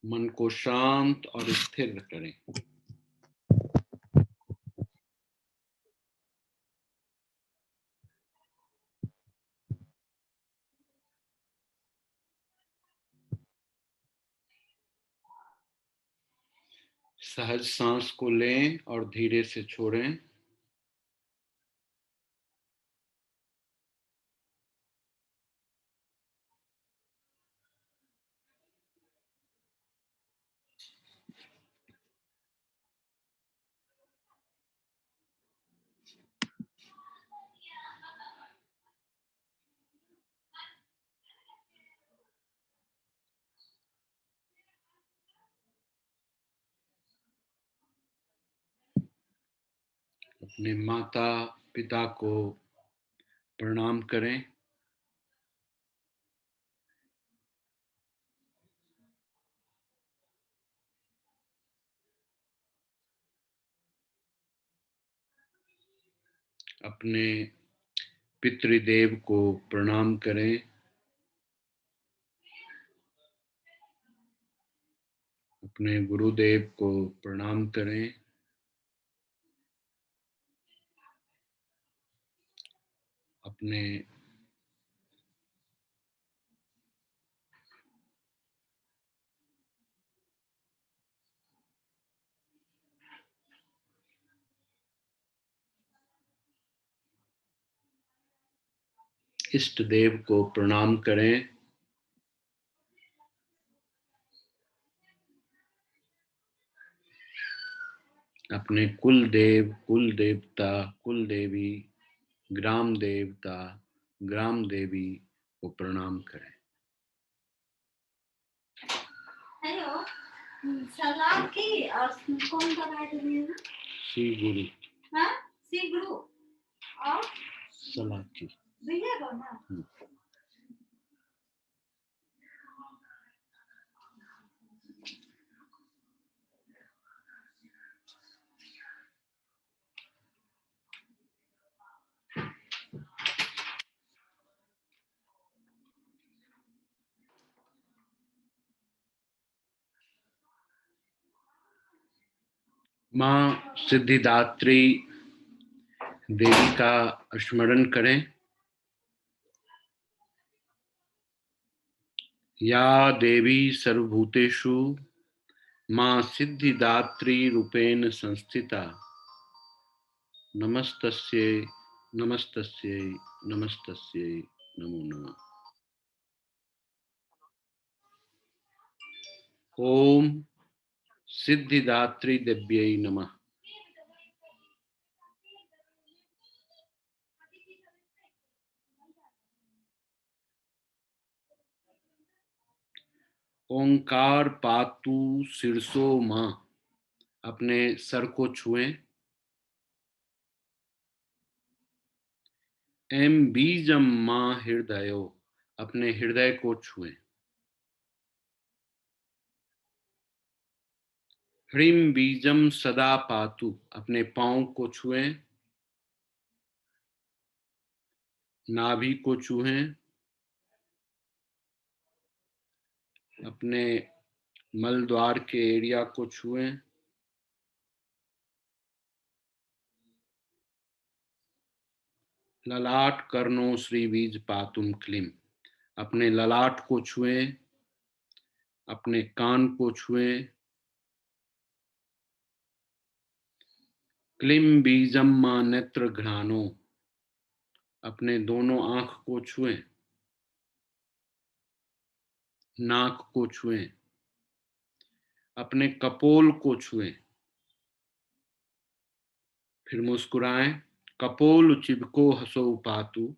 मन को शांत और स्थिर करें। सहज सांस को लें और धीरे से छोड़ें। अपने माता पिता को प्रणाम करें। अपने पितृदेव को प्रणाम करें। अपने गुरुदेव को प्रणाम करें। अपने इष्ट देव को प्रणाम करें। अपने कुल देव, कुल देवता, कुल देवी, ग्राम देवता, ग्राम देवी को प्रणाम करें। हेलो, सलाद की और कौन दवाई देनी है ना? श्री गुरु। हाँ, श्री गुरु और सलाद की भैया को ना। माँ सिद्धिदात्री देवी का स्मरण करें। या देवी सर्वभूतेषु माँ सिद्धिदात्री रूपेण संस्थिता नमस्तस्यै नमस्तस्यै नमस्तस्यै नमो नमः। ओम सिद्धिदात्री देव्यै नमः। ओंकार पातु शीर्षो मां, अपने सर को छुएं। एम बीजम मां हृदयो, अपने हृदय को छुएं। ह्रीम बीजम सदा पातु, अपने पांव को छुएं। नाभि को छुएं। अपने मल द्वार के एरिया को छुएं। ललाट कर्णो श्री बीज पातुम क्लीम, अपने ललाट को छुएं। अपने कान को छुएं। क्लीम बीजम मां नेत्र घ्राणो, अपने दोनों आंख को छुएं। नाक को छुएं। अपने कपोल को छुएं। फिर मुस्कुराएं। कपोल चिबको हसो पातु,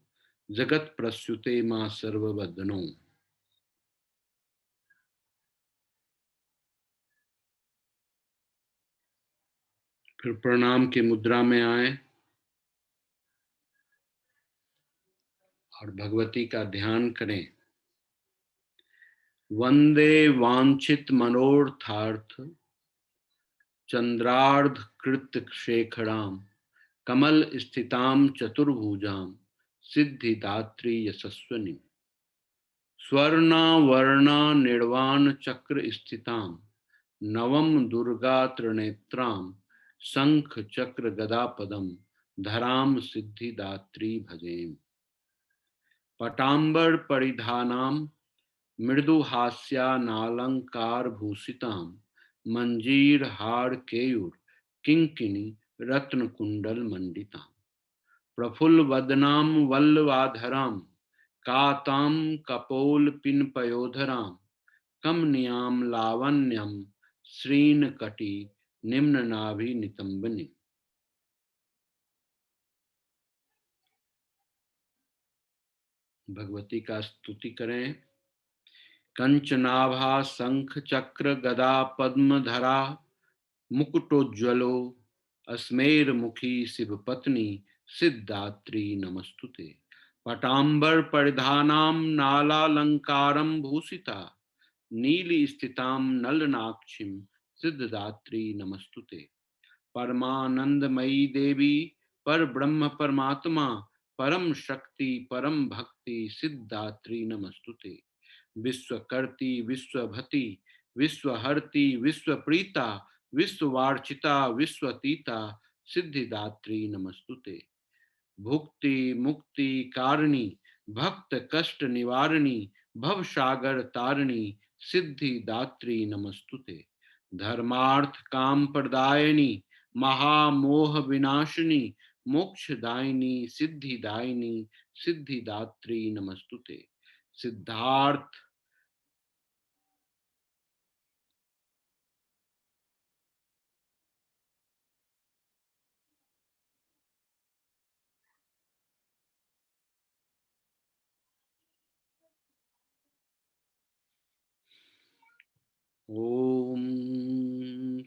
जगत प्रस्युते मां सर्ववदनो। फिर प्रणाम की मुद्रा में आए और भगवती का ध्यान करें। वंदे वांछित मनोर्थार्थ चंद्रार्ध कृत शेखराम, कमल स्थिताम चतुर्भुजाम, सिद्धिदात्री यशस्विनी। स्वर्णा वर्णा निर्वाण चक्र स्थितां नवम दुर्गा त्रिनेत्रां शंख चक्र गदा पदम धराम सिद्धिदात्री भजेम। पटांबर परिधानां मृदुहास्या नालंकार भूषितां मंजीर हार केयूर किंकिनी रत्न कुंडल मंडितां प्रफुल्ल वदनां वल्लवाधरां कातां कपोल पिनपयोधरां कमनीयां लावण्यं श्रीनकटी निम्न नाभि नितंबनी। भगवती का स्तुति करें। कंचनाभा शंख चक्र गदा पद्म धरा मुकुटोज्ज्वलो अस्मेर मुखी शिव पत्नी सिद्धात्री नमस्तुते। पटांबर परिधानां नालालंकारं भूषिता नीली स्थितां नलनाक्षिं सिद्धात्री नमस्तुते। परमानंदमयी देवी पर ब्रह्म परमात्मा परम शक्ति परम भक्ति सिद्धात्री नमस्तुते। विश्वकर्ती विश्वभति विश्वहर्ती विश्वप्रीता विश्ववार्चिता विश्वतीता सिद्धिदात्री नमस्तुते। भुक्ति मुक्ति कारिणी भक्त कष्ट निवारिणी भव सागर तारिणी सिद्धिदात्री नमस्तुते। धर्मार्थ काम प्रदायिनी महामोह विनाशिनी मोक्षदायिनी सिद्धिदायिनी सिद्धिदात्री नमस्तुते। सिद्धार्थ ओम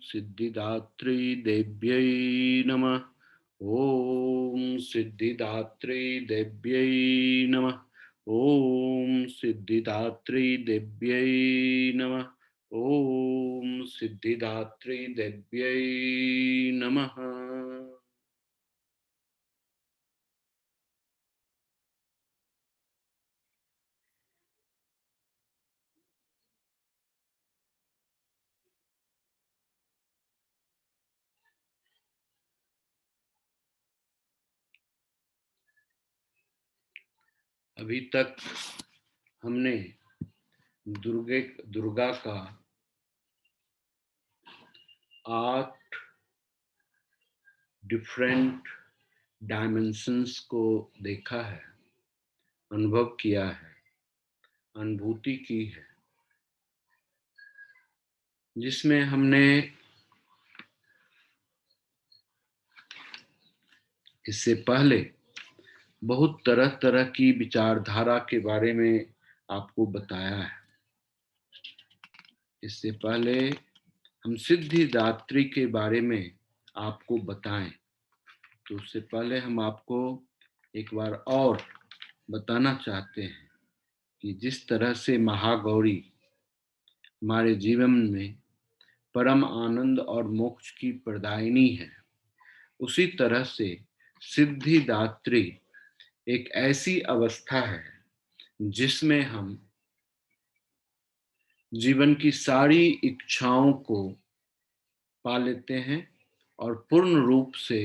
सिद्धिदात्री देव्यै नमः। ओम सिद्धिदात्री देव्यै नमः। ओम सिद्धिदात्री देव्यै नमः। ओम सिद्धिदात्री देव्यै नमः। अभी तक हमने दुर्गा का 8 डिफरेंट डायमेंशंस को देखा है, अनुभव किया है, अनुभूति की है, जिसमें हमने इससे पहले बहुत तरह तरह की विचारधारा के बारे में आपको बताया है। इससे पहले हम सिद्धिदात्री के बारे में आपको बताएं, तो उससे पहले हम आपको एक बार और बताना चाहते हैं कि जिस तरह से महागौरी हमारे जीवन में परम आनंद और मोक्ष की प्रदायिनी है, उसी तरह से सिद्धिदात्री एक ऐसी अवस्था है जिसमें हम जीवन की सारी इच्छाओं को पा लेते हैं और पूर्ण रूप से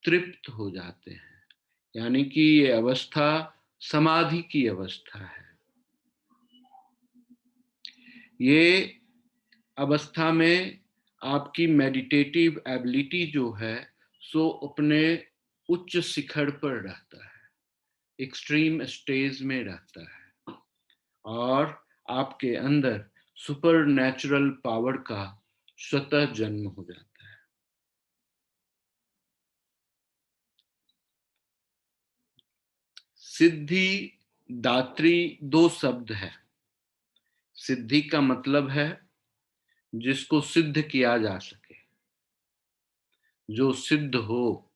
तृप्त हो जाते हैं। यानी कि ये अवस्था समाधि की अवस्था है। ये अवस्था में आपकी मेडिटेटिव एबिलिटी जो है सो अपने उच्च शिखर पर रहता है, एक्सट्रीम स्टेज में रहता है, और आपके अंदर सुपर नेचुरल पावर का स्वतः जन्म हो जाता है। सिद्धि दात्री 2 शब्द है। सिद्धि का मतलब है जिसको सिद्ध किया जा सके, जो सिद्ध हो,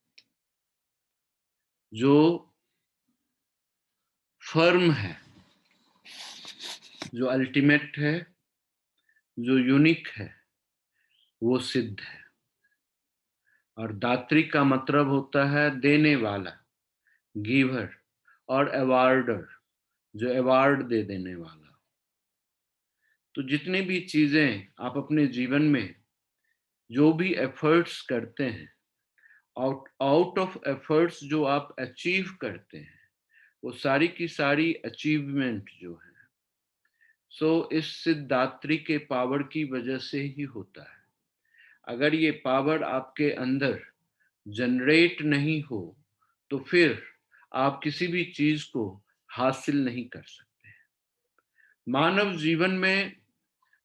जो फर्म है, जो अल्टीमेट है, जो यूनिक है, वो सिद्ध है। और दात्री का मतलब होता है देने वाला, गिवर, और अवार्डर, जो अवार्ड दे देने वाला। तो जितनी भी चीजें आप अपने जीवन में जो भी एफर्ट्स करते हैं, आउट आउट ऑफ एफर्ट्स जो आप अचीव करते हैं, वो सारी की सारी अचीवमेंट जो है, इस सिद्धात्री के पावर की वजह से ही होता है। अगर ये पावर आपके अंदर जनरेट नहीं हो तो फिर आप किसी भी चीज को हासिल नहीं कर सकते। मानव जीवन में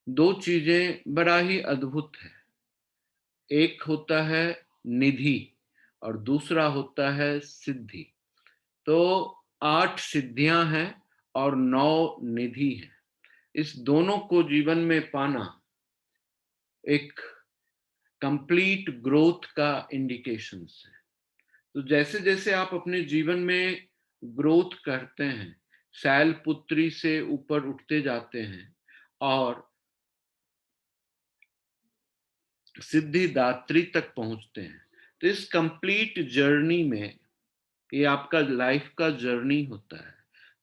दो चीजें बड़ा ही अद्भुत है। एक होता है निधि और दूसरा होता है सिद्धि। तो 8 सिद्धियां हैं और 9 निधि हैं। इस दोनों को जीवन में पाना एक कंप्लीट ग्रोथ का इंडिकेशन है। तो जैसे जैसे आप अपने जीवन में ग्रोथ करते हैं, शैलपुत्री से ऊपर उठते जाते हैं और सिद्धिदात्री तक पहुंचते हैं, तो इस कंप्लीट जर्नी में ये आपका लाइफ का जर्नी होता है,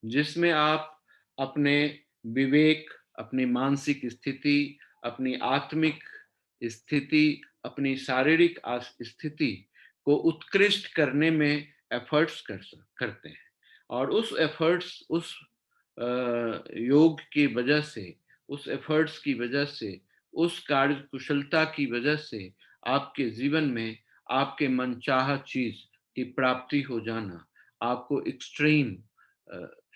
जिसमें आप अपने विवेक, अपनी मानसिक स्थिति, अपनी आत्मिक स्थिति, अपनी शारीरिक स्थिति को उत्कृष्ट करने में एफर्ट्स करते हैं। और उस एफर्ट्स, उस योग की वजह से, उस एफर्ट्स की वजह से, उस कार्य कुशलता की वजह से आपके जीवन में आपके मनचाहा चीज की प्राप्ति हो जाना आपको एक्सट्रीम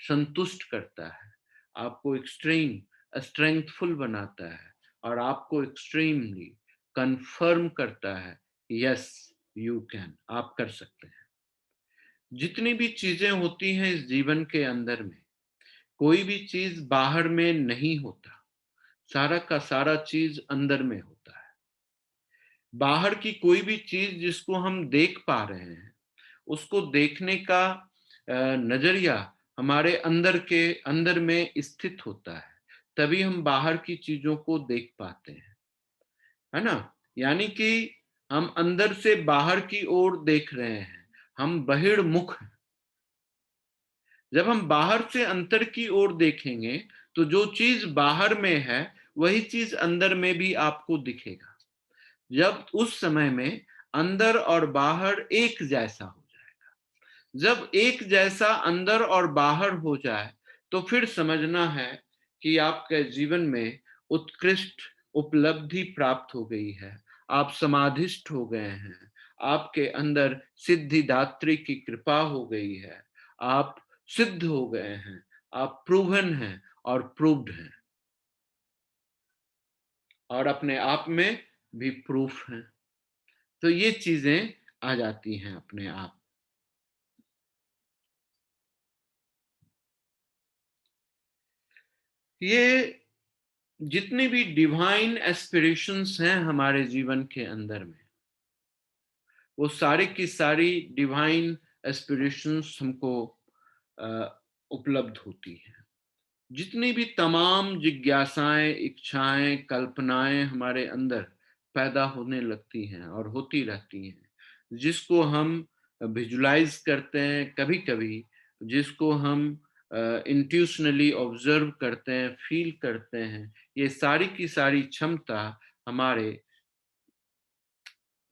संतुष्ट करता है, आपको एक्सट्रीम स्ट्रेंथफुल बनाता है और आपको एक्सट्रीमली कंफर्म करता है, यस यू कैन, आप कर सकते हैं। जितनी भी चीजें होती हैं इस जीवन के अंदर में, कोई भी चीज बाहर में नहीं होता, सारा का सारा चीज अंदर में होता है। बाहर की कोई भी चीज जिसको हम देख पा रहे हैं, उसको देखने का नजरिया हमारे अंदर में स्थित होता है, तभी हम बाहर की चीजों को देख पाते हैं, है ना। यानी कि हम अंदर से बाहर की ओर देख रहे हैं, हम बहिर्मुख हैं। जब हम बाहर से अंदर की ओर देखेंगे तो जो चीज बाहर में है वही चीज अंदर में भी आपको दिखेगा। जब उस समय में अंदर और बाहर एक जैसा हो जाएगा, जब एक जैसा अंदर और बाहर हो जाए तो फिर समझना है कि आपके जीवन में उत्कृष्ट उपलब्धि प्राप्त हो गई है, आप समाधिष्ट हो गए हैं, आपके अंदर सिद्धिदात्री की कृपा हो गई है, आप सिद्ध हो गए हैं, आप प्रूवन हैं और प्रूव्ड हैं और अपने आप में भी प्रूफ हैं। तो ये चीजें आ जाती हैं अपने आप। ये जितनी भी डिवाइन एस्पिरेशंस हैं हमारे जीवन के अंदर में, वो सारी की सारी डिवाइन एस्पिरेशंस हमको उपलब्ध होती हैं। जितनी भी तमाम जिज्ञासाएं, इच्छाएं, कल्पनाएं हमारे अंदर पैदा होने लगती हैं और होती रहती हैं, जिसको हम विजुलाइज करते हैं, कभी कभी जिसको हम इंट्यूशनली ऑब्जर्व करते हैं, फील करते हैं, ये सारी की सारी क्षमता हमारे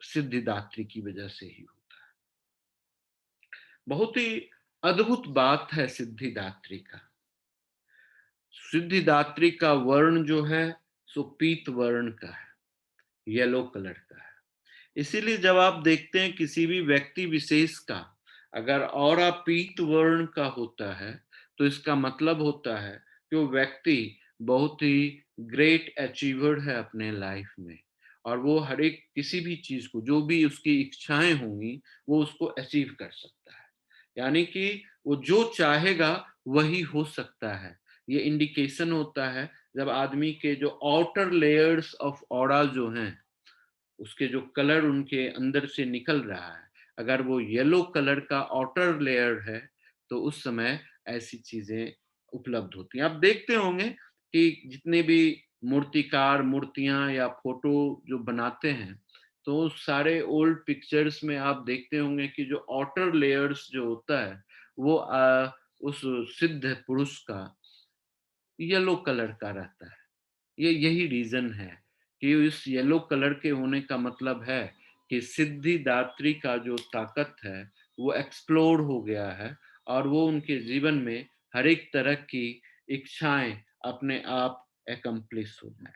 सिद्धिदात्री की वजह से ही होता है। बहुत ही अद्भुत बात है सिद्धिदात्री का। सिद्धिदात्री का वर्ण जो है सो पीत वर्ण का है, येलो कलर का है। इसीलिए जब आप देखते हैं किसी भी व्यक्ति विशेष का अगर ऑरा पीत वर्ण का होता है, तो इसका मतलब होता है कि वो व्यक्ति बहुत ही ग्रेट अचीवर है अपने लाइफ में, और वो हर एक किसी भी चीज को, जो भी उसकी इच्छाएं होंगी, वो उसको अचीव कर सकता है। यानी कि वो जो चाहेगा वही हो सकता है। ये इंडिकेशन होता है जब आदमी के जो आउटर लेयर्स ऑफ ऑरा जो हैं, उसके जो कलर उनके अंदर से निकल रहा है, अगर वो येलो कलर का आउटर लेयर है, तो उस समय ऐसी चीजें उपलब्ध होती हैं। आप देखते होंगे कि जितने भी मूर्तिकार मूर्तियां या फोटो जो बनाते हैं, तो सारे ओल्ड पिक्चर्स में आप देखते होंगे कि जो आउटर लेयर्स जो होता है वो उस सिद्ध पुरुष का येलो कलर का रहता है। ये यही रीजन है कि इस येलो कलर के होने का मतलब है कि सिद्धिदात्री का जो ताकत है वो एक्सप्लोर हो गया है और वो उनके जीवन में हर एक तरह की इच्छाएं अपने आप एकम्प्लिश हो जाए।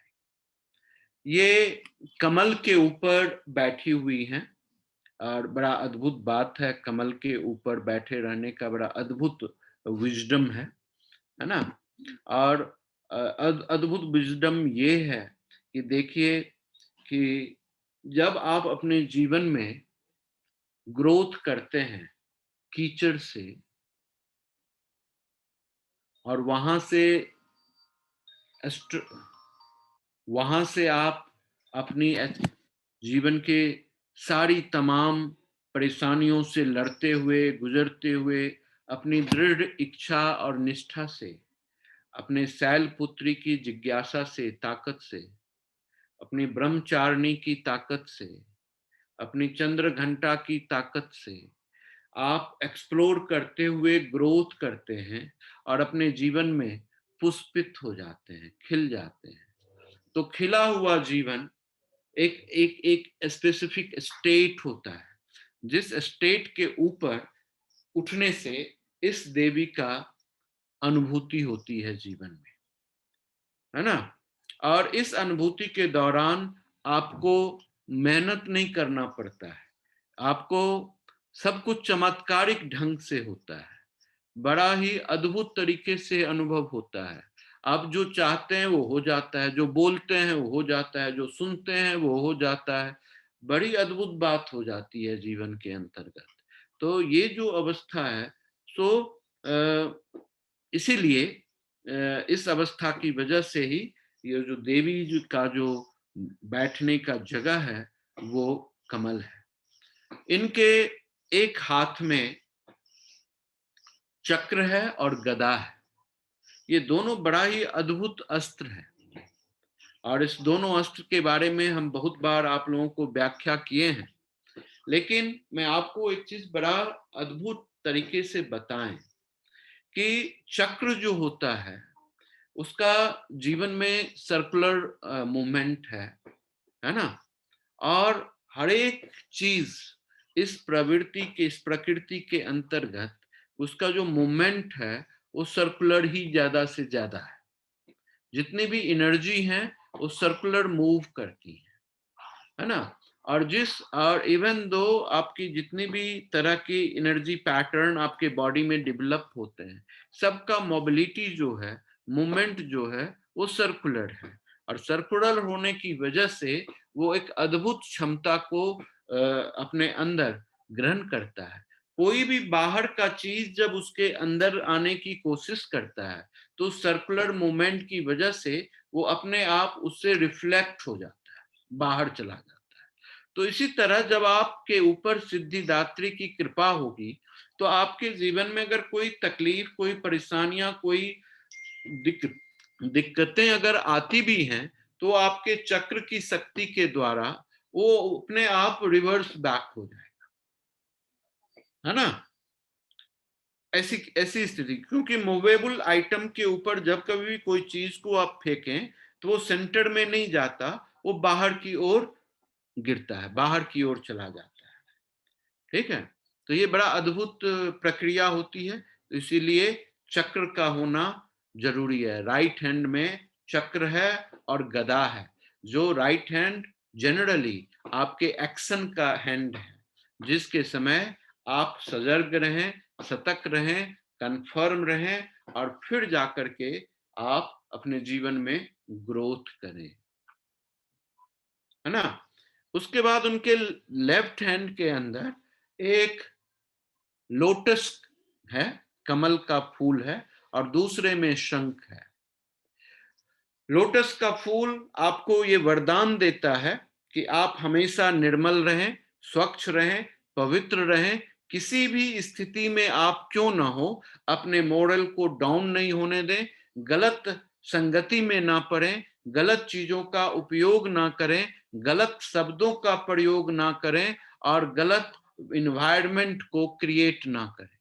ये कमल के ऊपर बैठी हुई हैं और बड़ा अद्भुत बात है, कमल के ऊपर बैठे रहने का बड़ा अद्भुत विजडम है ना। और अद्भुत विजडम ये है कि देखिए कि जब आप अपने जीवन में ग्रोथ करते हैं कीचड़ से और वहां से आप अपनी जीवन के सारी तमाम परेशानियों से लड़ते हुए गुजरते हुए अपनी दृढ़ इच्छा और निष्ठा से, अपने शैल पुत्री की जिज्ञासा से, ताकत से, अपनी ब्रह्मचारिणी की ताकत से, अपनी चंद्र घंटा की ताकत से आप एक्सप्लोर करते हुए ग्रोथ करते हैं और अपने जीवन में पुष्पित हो जाते हैं, खिल जाते हैं। तो खिला हुआ जीवन एक एक एक स्पेसिफिक स्टेट होता है, जिस स्टेट के ऊपर उठने से इस देवी का अनुभूति होती है जीवन में, है ना। और इस अनुभूति के दौरान आपको मेहनत नहीं करना पड़ता है, आपको सब कुछ चमत्कारिक ढंग से होता है, बड़ा ही अद्भुत तरीके से अनुभव होता है। आप जो चाहते हैं वो हो जाता है, जो बोलते हैं वो हो जाता है, जो सुनते हैं वो हो जाता है। बड़ी अद्भुत बात हो जाती है जीवन के अंतर्गत। तो ये जो अवस्था है, सो इसीलिए इस अवस्था की वजह से ही ये जो देवी का जो बैठने का जगह है वो कमल है। इनके एक हाथ में चक्र है और गदा है। ये दोनों बड़ा ही अद्भुत अस्त्र है और इस दोनों अस्त्र के बारे में हम बहुत बार आप लोगों को व्याख्या किए हैं, लेकिन मैं आपको एक चीज बड़ा अद्भुत तरीके से बताएं कि चक्र जो होता है उसका जीवन में सर्कुलर मूवमेंट है ना। और हर एक चीज इस प्रवृत्ति के, इस प्रकृति के अंतर्गत उसका जो मूवमेंट है वो सर्कुलर ही ज्यादा से ज्यादा है। जितनी भी एनर्जी है वो सर्कुलर मूव करती है ना। और इवन दो आपकी जितनी भी तरह की एनर्जी पैटर्न आपके बॉडी में डेवलप होते हैं, सबका मोबिलिटी जो है, मूवमेंट जो है वो सर्कुलर है। और सर्कुलर होने की वजह से वो एक अद्भुत क्षमता को अपने अंदर ग्रहण करता है। कोई भी बाहर का चीज जब उसके अंदर आने की कोशिश करता है तो सर्कुलर मूवमेंट की वजह से वो अपने आप उससे रिफ्लेक्ट हो जाता है, बाहर चला जाता है। तो इसी तरह जब आपके ऊपर सिद्धिदात्री की कृपा होगी तो आपके जीवन में अगर कोई तकलीफ, कोई परेशानियां, कोई दिक्कतें अगर आती भी हैं तो आपके चक्र की शक्ति के द्वारा वो अपने आप रिवर्स बैक हो जाएगा, है ना। ऐसी ऐसी स्थिति, क्योंकि मूवेबल आइटम के ऊपर जब कभी भी कोई चीज को आप फेंकें तो वो सेंटर में नहीं जाता, वो बाहर की ओर गिरता है, बाहर की ओर चला जाता है। ठीक है। तो ये बड़ा अद्भुत प्रक्रिया होती है, तो इसीलिए चक्र का होना जरूरी है। राइट हैंड में चक्र है और गदा है। जो राइट हैंड जनरली आपके एक्शन का हैंड है, जिसके समय आप सजग रहें, सतर्क रहें, कंफर्म रहें और फिर जाकर के आप अपने जीवन में ग्रोथ करें, है ना। उसके बाद उनके लेफ्ट हैंड के अंदर एक लोटस है, कमल का फूल है, और दूसरे में शंख है। लोटस का फूल आपको ये वरदान देता है कि आप हमेशा निर्मल रहें, स्वच्छ रहें, पवित्र रहें। किसी भी स्थिति में आप क्यों ना हो, अपने मॉरल को डाउन नहीं होने दें, गलत संगति में ना पड़ें, गलत चीजों का उपयोग ना करें, गलत शब्दों का प्रयोग ना करें और गलत इन्वायरमेंट को क्रिएट ना करें।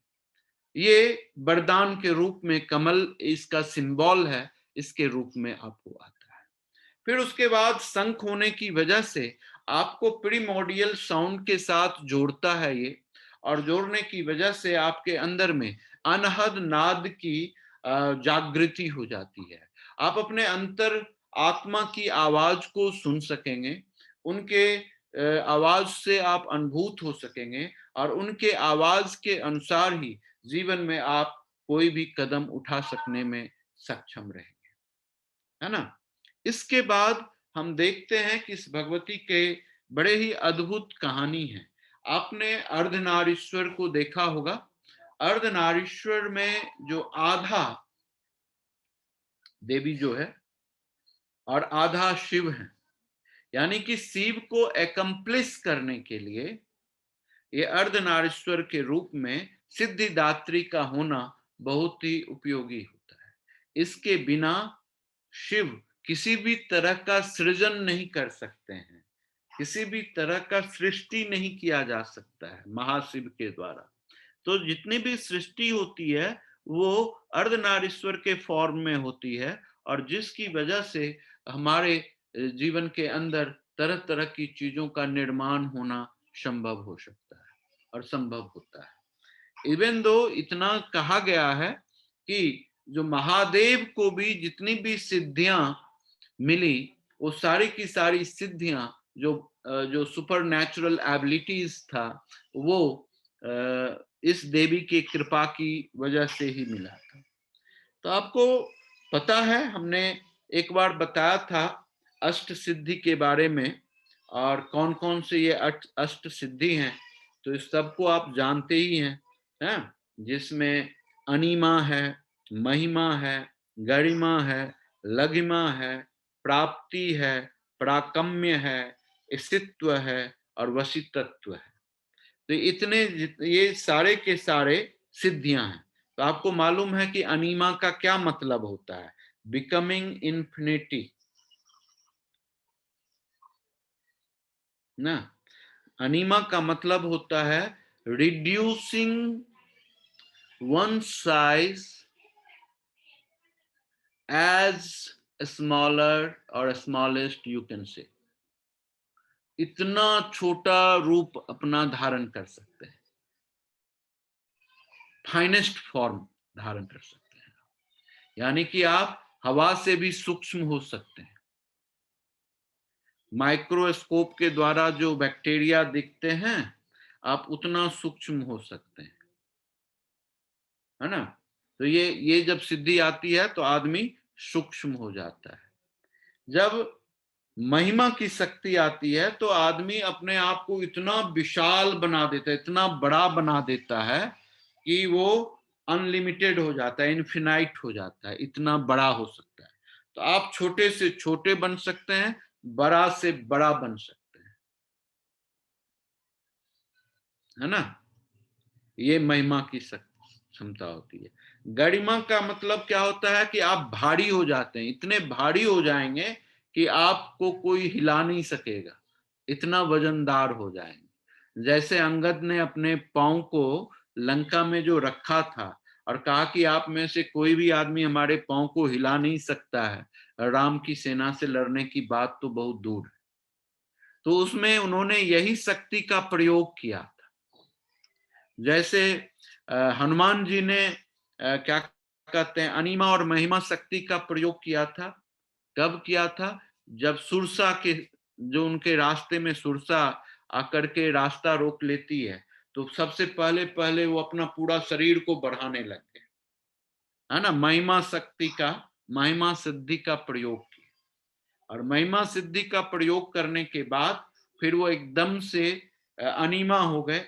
ये वरदान के रूप में कमल इसका सिंबल है, इसके रूप में आपको आता है। फिर उसके बाद शंख होने की वजह से आपको प्रीमोडियल साउंड के साथ जोड़ता है ये, और जोड़ने की वजह से आपके अंदर में अनहद नाद की जागृति हो जाती है। आप अपने अंतर आत्मा की आवाज को सुन सकेंगे, उनके आवाज से आप अनुभूत हो सकेंगे, और उनके आवाज के अनुसार ही जीवन में आप कोई भी कदम उठा सकने में सक्षम रहेंगे, है ना। इसके बाद हम देखते हैं कि इस भगवती के बड़े ही अद्भुत कहानी है। आपने अर्धनारीश्वर को देखा होगा। अर्धनारीश्वर में जो आधा देवी जो है और आधा शिव है, यानी कि शिव को एकम्प्लिस करने के लिए ये अर्धनारीश्वर के रूप में सिद्धिदात्री का होना बहुत ही उपयोगी होता है। इसके बिना शिव किसी भी तरह का सृजन नहीं कर सकते हैं, किसी भी तरह का सृष्टि नहीं किया जा सकता है महाशिव के द्वारा। तो जितनी भी सृष्टि होती है वो अर्धनारीश्वर के फॉर्म में होती है, और जिसकी वजह से हमारे जीवन के अंदर तरह तरह की चीजों का निर्माण होना संभव हो सकता है और संभव होता है। इवन दो इतना कहा गया है कि जो महादेव को भी जितनी भी सिद्धियां मिली, वो सारी की सारी सिद्धियां जो जो सुपर नेचुरल एबिलिटीज था, वो इस देवी की कृपा की वजह से ही मिला था। तो आपको पता है, हमने एक बार बताया था अष्ट सिद्धि के बारे में, और कौन कौन से ये अष्ट सिद्धि हैं, तो इस सबको आप जानते ही हैं, जिसमें अनिमा है, महिमा है, गरिमा है, लघिमा है, प्राप्ति है, प्राकम्य है, स्थित्व है और वशितत्व है। तो इतने ये सारे के सारे सिद्धियां हैं। तो आपको मालूम है कि अनिमा का क्या मतलब होता है? बिकमिंग इन्फिनिटी ना। अनिमा का मतलब होता है reducing one size as smaller और स्मॉलेस्ट यू कैन से। इतना छोटा रूप अपना धारण कर सकते हैं, फाइनेस्ट फॉर्म धारण कर सकते हैं, यानी कि आप हवा से भी सूक्ष्म हो सकते हैं। माइक्रोस्कोप के द्वारा जो बैक्टीरिया दिखते हैं, आप उतना सूक्ष्म हो सकते हैं, है ना। तो ये जब सिद्धि आती है तो आदमी सूक्ष्म हो जाता है। जब महिमा की शक्ति आती है तो आदमी अपने आप को इतना विशाल बना देता है, इतना बड़ा बना देता है कि वो अनलिमिटेड हो जाता है, इनफिनाइट हो जाता है, इतना बड़ा हो सकता है। तो आप छोटे से छोटे बन सकते हैं, बड़ा से बड़ा बन सकते हैं, है ना। ये महिमा की क्षमता होती है। गरिमा का मतलब क्या होता है कि आप भारी हो जाते हैं, इतने भारी हो जाएंगे कि आपको कोई हिला नहीं सकेगा, इतना वजनदार हो जाएंगे। जैसे अंगद ने अपने पांव को लंका में जो रखा था और कहा कि आप में से कोई भी आदमी हमारे पांव को हिला नहीं सकता है, राम की सेना से लड़ने की बात तो बहुत दूर है। तो उसमें उन्होंने यही शक्ति का प्रयोग किया था। जैसे हनुमान जी ने क्या कहते हैं, अनिमा और महिमा शक्ति का प्रयोग किया था। कब किया था? जब सुरसा के, जो उनके रास्ते में सुरसा आकर के रास्ता रोक लेती है, तो सबसे पहले पहले वो अपना पूरा शरीर को बढ़ाने लग गए, है ना। महिमा शक्ति का, महिमा सिद्धि का प्रयोग किया, और महिमा सिद्धि का प्रयोग करने के बाद फिर वो एकदम से अनिमा हो गए,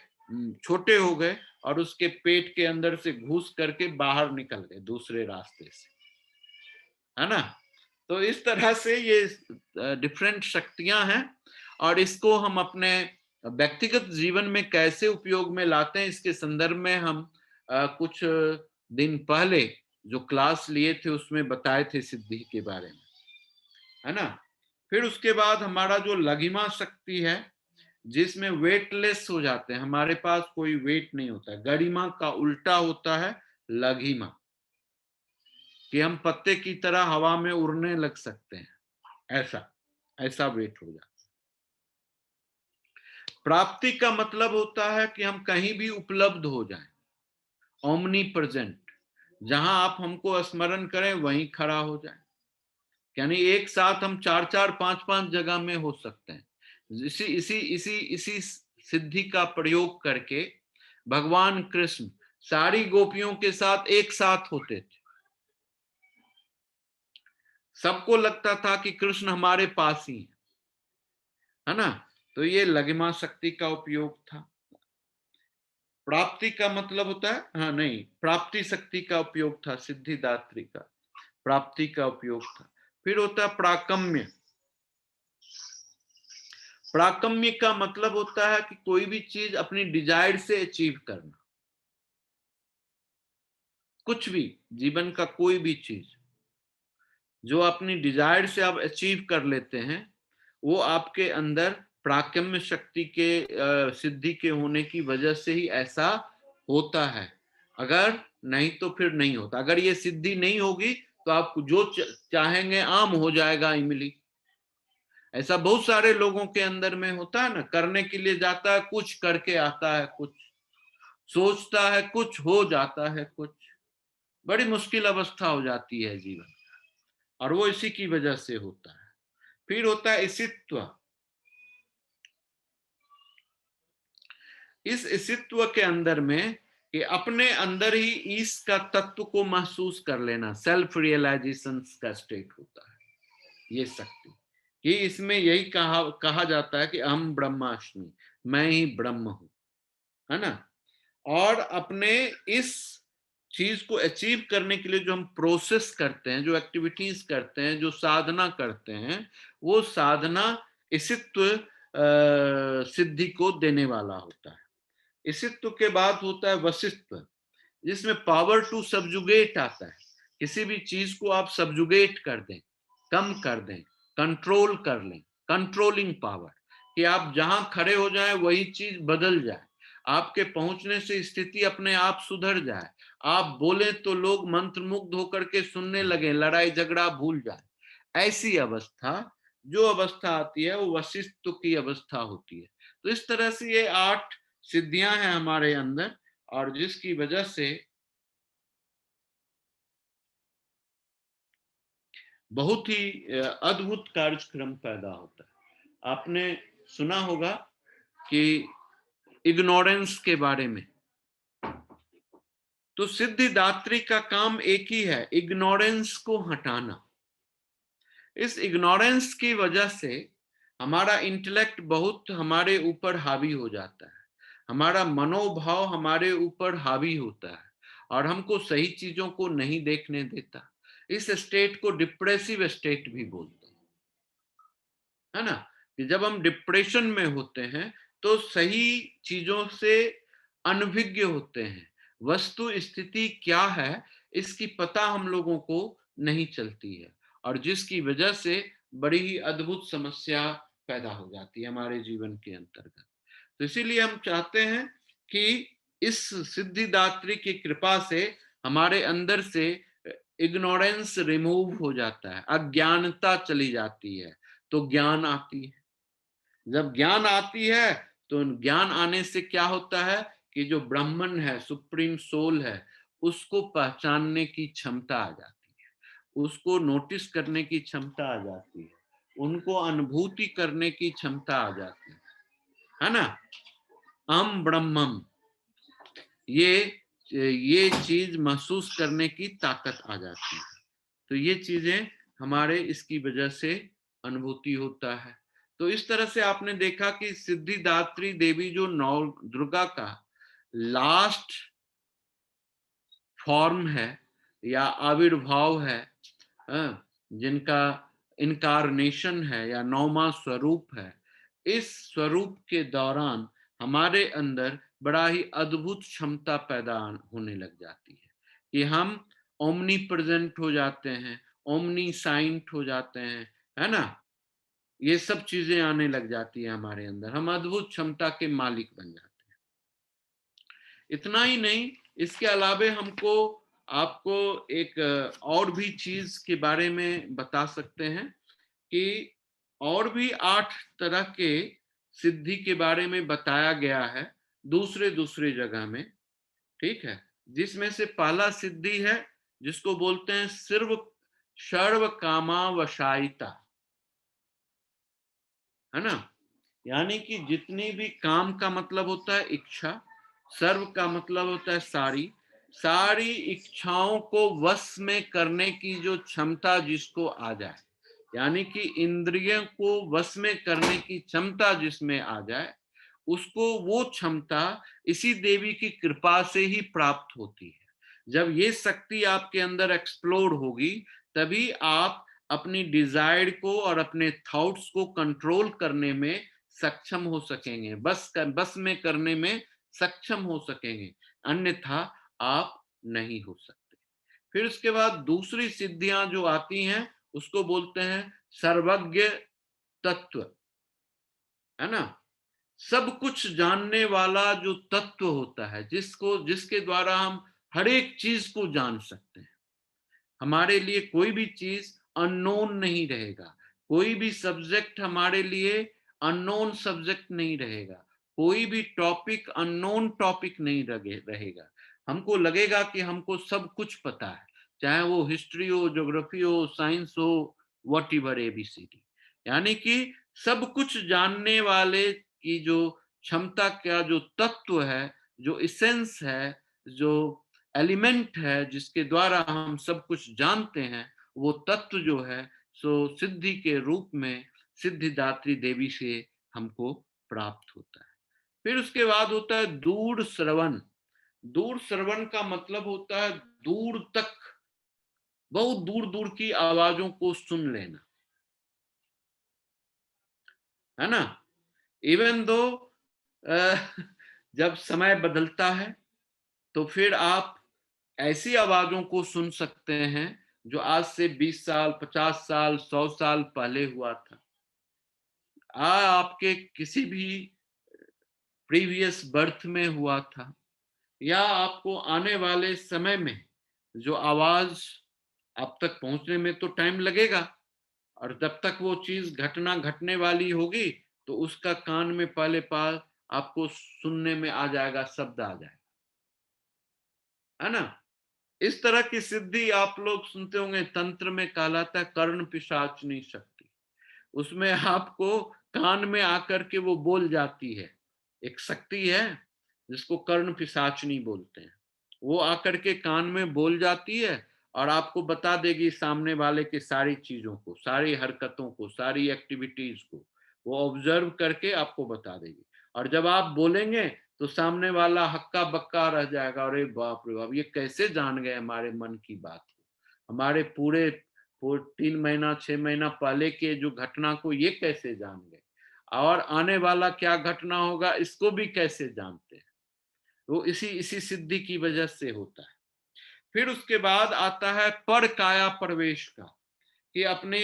छोटे हो गए, और उसके पेट के अंदर से घुस करके बाहर निकल गए दूसरे रास्ते से, है ना। तो इस तरह से ये डिफरेंट शक्तियां हैं, और इसको हम अपने व्यक्तिगत जीवन में कैसे उपयोग में लाते हैं, इसके संदर्भ में हम कुछ दिन पहले जो क्लास लिए थे उसमें बताए थे सिद्धि के बारे में, है ना। फिर उसके बाद हमारा जो लघिमा शक्ति है, जिसमें वेटलेस हो जाते हैं, हमारे पास कोई वेट नहीं होता है। गरिमा का उल्टा होता है लघिमा, कि हम पत्ते की तरह हवा में उड़ने लग सकते हैं, ऐसा ऐसा वेट हो जाता है। प्राप्ति का मतलब होता है कि हम कहीं भी उपलब्ध हो जाएं, ओमनी प्रेजेंट, जहां आप हमको स्मरण करें वहीं खड़ा हो जाए। यानी एक साथ हम 4-4 5-5 जगह में हो सकते हैं। इसी इसी इसी इसी सिद्धि का प्रयोग करके भगवान कृष्ण सारी गोपियों के साथ एक साथ होते थे। सबको लगता था कि कृष्ण हमारे पास ही है ना। तो ये लघिमा शक्ति का उपयोग था। प्राप्ति का मतलब होता है, हाँ नहीं, प्राप्ति शक्ति का उपयोग था, सिद्धिदात्री का प्राप्ति का उपयोग था। फिर होता है प्राकम्य। प्राकम्य का मतलब होता है कि कोई भी चीज अपनी डिजायर से अचीव करना। कुछ भी, जीवन का कोई भी चीज जो अपनी डिजायर से आप अचीव कर लेते हैं, वो आपके अंदर प्राकम्य शक्ति के सिद्धि के होने की वजह से ही ऐसा होता है। अगर नहीं तो फिर नहीं होता। अगर ये सिद्धि नहीं होगी तो आप जो चाहेंगे आम हो जाएगा इमली। ऐसा बहुत सारे लोगों के अंदर में होता है ना, करने के लिए जाता है कुछ, करके आता है कुछ, सोचता है कुछ, हो जाता है कुछ। बड़ी मुश्किल अवस्था हो जाती है जीवन, और वो इसी की वजह से होता है। फिर होता है इसित्व। इस इसित्व के अंदर में कि अपने अंदर ही ईश का तत्व को महसूस कर लेना, सेल्फ रियलाइजेशन का स्टेट होता है ये शक्ति। कि इसमें यही कहा जाता है कि अहम ब्रह्मास्मि, मैं ही ब्रह्म हूं, है ना। और अपने इस चीज को अचीव करने के लिए जो हम प्रोसेस करते हैं, जो एक्टिविटीज करते हैं, जो साधना करते हैं, वो साधना इसित्व सिद्धि को देने वाला होता है। इसित्व के बाद होता है वशित्व, जिसमें पावर टू सबजुगेट आता है। किसी भी चीज को आप सबजुगेट कर दें, कम कर दें, कंट्रोल कर लें, कंट्रोलिंग पावर, कि आप जहां खड़े हो जाएं वही चीज बदल जाए, आपके पहुंचने से स्थिति अपने आप सुधर जाए, आप बोले तो लोग मंत्रमुग्ध होकर के सुनने लगे, लड़ाई झगड़ा भूल जाए। ऐसी अवस्था, जो अवस्था आती है वो वशिष्ठ की अवस्था होती है। तो इस तरह से ये 8 सिद्धियां हैं हमारे अंदर, और जिसकी वजह से बहुत ही अद्भुत कार्यक्रम पैदा होता है। आपने सुना होगा कि इग्नोरेंस के बारे में, तो सिद्धिदात्री का काम एक ही है, इग्नोरेंस को हटाना। इस इग्नोरेंस की वजह से हमारा इंटेलेक्ट बहुत हमारे ऊपर हावी हो जाता है, हमारा मनोभाव हमारे ऊपर हावी होता है, और हमको सही चीजों को नहीं देखने देता। इस स्टेट को डिप्रेसिव स्टेट भी बोलते हैं, है ना। कि जब हम डिप्रेशन में होते हैं तो सही चीजों से अनभिज्ञ होते हैं, वस्तु स्थिति क्या है इसकी पता हम लोगों को नहीं चलती है, और जिसकी वजह से बड़ी ही अद्भुत समस्या पैदा हो जाती है हमारे जीवन के अंतर्गत। तो इसीलिए हम चाहते हैं कि इस सिद्धिदात्री की कृपा से हमारे अंदर से इग्नोरेंस रिमूव हो जाता है, अज्ञानता चली जाती है, तो ज्ञान आती है। जब ज्ञान आती है तो ज्ञान आने से क्या होता है कि जो ब्राह्मण है, सुप्रीम सोल है, उसको पहचानने की क्षमता आ जाती है, उसको नोटिस करने की क्षमता आ जाती है, उनको अनुभूति करने की क्षमता आ जाती है ना। अहम ब्रह्मम, ये चीज महसूस करने की ताकत आ जाती है। तो ये चीजें हमारे इसकी वजह से अनुभूति होता है। तो इस तरह से आपने देखा कि सिद्धिदात्री देवी जो नौ दुर्गा का लास्ट फॉर्म है या आविर्भाव है, जिनका इनकारनेशन है या नौवां स्वरूप है, इस स्वरूप के दौरान हमारे अंदर बड़ा ही अद्भुत क्षमता पैदा होने लग जाती है कि हम ओमनी प्रेजेंट हो जाते हैं, ओमनी साइंट हो जाते हैं, है ना। ये सब चीजें आने लग जाती है हमारे अंदर, हम अद्भुत क्षमता के मालिक बन जाते हैं। इतना ही नहीं, इसके अलावे हमको आपको एक और भी चीज के बारे में बता सकते हैं कि और भी 8 तरह के सिद्धि के बारे में बताया गया है दूसरे दूसरे जगह में, ठीक है, जिसमें से पहला सिद्धि है जिसको बोलते हैं सर्व कामा वशायिता, है ना। यानी कि जितनी भी काम का मतलब होता है इच्छा, सर्व का मतलब होता है सारी सारी इच्छाओं को वश में करने की जो क्षमता जिसको आ जाए, यानी कि इंद्रियों को वश में करने की क्षमता जिसमें आ जाए, उसको वो क्षमता इसी देवी की कृपा से ही प्राप्त होती है। जब ये शक्ति आपके अंदर एक्सप्लोर होगी, तभी आप अपनी डिजायर को और अपने थॉट्स को कंट्रोल करने में सक्षम हो सकेंगे, बस में करने में सक्षम हो सकेंगे, अन्यथा आप नहीं हो सकते। फिर उसके बाद दूसरी सिद्धियां जो आती हैं उसको बोलते हैं सर्वज्ञ तत्व, है ना। सब कुछ जानने वाला जो तत्व होता है, जिसके द्वारा हम हर एक चीज को जान सकते हैं। हमारे लिए कोई भी चीज अननोन नहीं रहेगा, कोई भी सब्जेक्ट हमारे लिए अननोन सब्जेक्ट नहीं रहेगा, कोई भी टॉपिक अननोन टॉपिक नहीं रहेगा। हमको लगेगा कि हमको सब कुछ पता है, चाहे वो हिस्ट्री हो, ज्योग्राफी हो, साइंस हो, वट एवर एबीसीडी। यानी कि सब कुछ जानने वाले की जो क्षमता का जो तत्व है, जो इसेंस है, जो एलिमेंट है जिसके द्वारा हम सब कुछ जानते हैं, वो तत्व जो है सो सिद्धि के रूप में सिद्धिदात्री देवी से हमको प्राप्त होता है। फिर उसके बाद होता है दूर श्रवण। दूर श्रवण का मतलब होता है दूर तक, बहुत दूर दूर की आवाजों को सुन लेना, है ना। इवन दो जब समय बदलता है तो फिर आप ऐसी आवाजों को सुन सकते हैं जो आज से 20 साल, 50 साल, 100 साल पहले हुआ था। आपके किसी भी प्रीवियस बर्थ में हुआ था, या आपको आने वाले समय में जो आवाज आप तक पहुंचने में तो टाइम लगेगा, और जब तक वो चीज घटना घटने वाली होगी तो उसका कान में पहले पाल आपको सुनने में आ जाएगा, शब्द आ जाएगा, है ना। इस तरह की सिद्धि आप लोग सुनते होंगे, तंत्र में कहलाता है कर्ण पिशाचनी शक्ति। उसमें आपको कान में आकर के वो बोल जाती है, एक शक्ति है जिसको कर्ण पिशाचनी बोलते हैं। वो आकर के कान में बोल जाती है और आपको बता देगी सामने वाले के सारी चीजों को, सारी हरकतों को, सारी एक्टिविटीज को वो ऑब्जर्व करके आपको बता देगी। और जब आप बोलेंगे तो सामने वाला हक्का बक्का रह जाएगा, अरे बाप रे बाप, ये कैसे जान गए हमारे मन की बात को, हमारे पूरे 3 महीना 6 महीना पहले के जो घटना को ये कैसे जान गए, और आने वाला क्या घटना होगा इसको भी कैसे जानते हैं। वो इसी इसी सिद्धि की वजह से होता है। फिर उसके बाद आता है पर काया प्रवेश का, कि अपने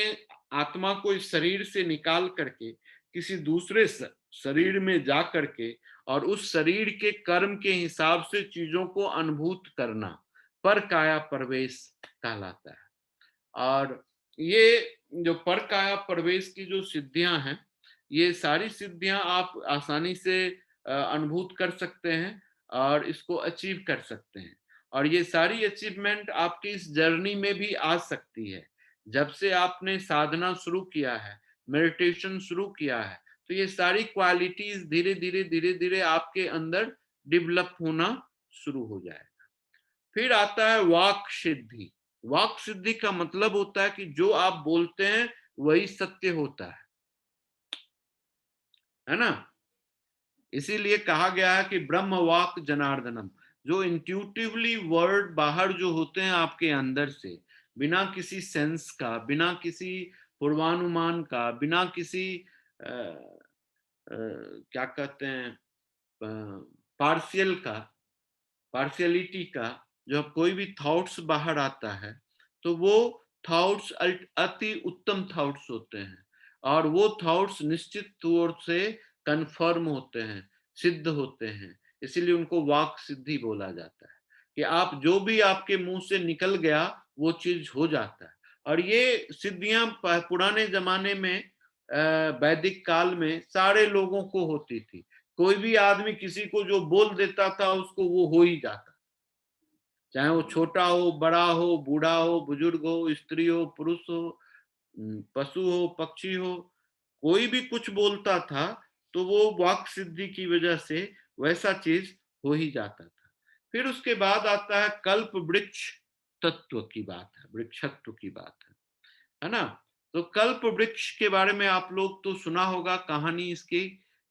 आत्मा को इस शरीर से निकाल करके किसी दूसरे शरीर में जा करके और उस शरीर के कर्म के हिसाब से चीजों को अनुभूत करना, पर काया प्रवेश कहलाता है। और ये जो पर काया प्रवेश की जो सिद्धियां हैं, ये सारी सिद्धियां आप आसानी से अनुभूत कर सकते हैं और इसको अचीव कर सकते हैं। और ये सारी अचीवमेंट आपकी इस जर्नी में भी आ सकती है। जब से आपने साधना शुरू किया है, मेडिटेशन शुरू किया है, तो ये सारी क्वालिटीज धीरे धीरे धीरे धीरे आपके अंदर डेवलप होना शुरू हो जाएगा। फिर आता है वाक सिद्धि। वाक सिद्धि का मतलब होता है कि जो आप बोलते हैं वही सत्य होता है ना। इसीलिए कहा गया है कि ब्रह्म वाक जनार्दनम। जो इंट्यूटिवली वर्ड बाहर जो होते हैं आपके अंदर से, बिना किसी सेंस का, बिना किसी पूर्वानुमान का, बिना किसी क्या कहते हैं पार्शियल का, पार्शियलिटी का, जब कोई भी थॉट्स बाहर आता है तो वो थॉट्स अति उत्तम थॉट्स होते हैं, और वो थॉट्स निश्चित तौर से कंफर्म होते हैं, सिद्ध होते हैं। इसीलिए उनको वाक सिद्धि बोला जाता है, कि आप जो भी आपके मुंह से निकल गया वो चीज हो जाता है। और ये सिद्धियां पुराने जमाने में वैदिक काल में सारे लोगों को होती थी। कोई भी आदमी किसी को जो बोल देता था उसको वो हो ही जाता, चाहे वो छोटा हो, बड़ा हो, बूढ़ा हो, बुजुर्ग हो, स्त्री हो, पुरुष हो, पशु हो, पक्षी हो, कोई भी कुछ बोलता था तो वो वाक सिद्धि की वजह से वैसा चीज हो ही जाता था। फिर उसके बाद आता है कल्प वृक्ष तत्व की बात है, वृक्षत्व की बात है ना। तो कल्प वृक्ष के बारे में आप लोग तो सुना होगा कहानी इसकी।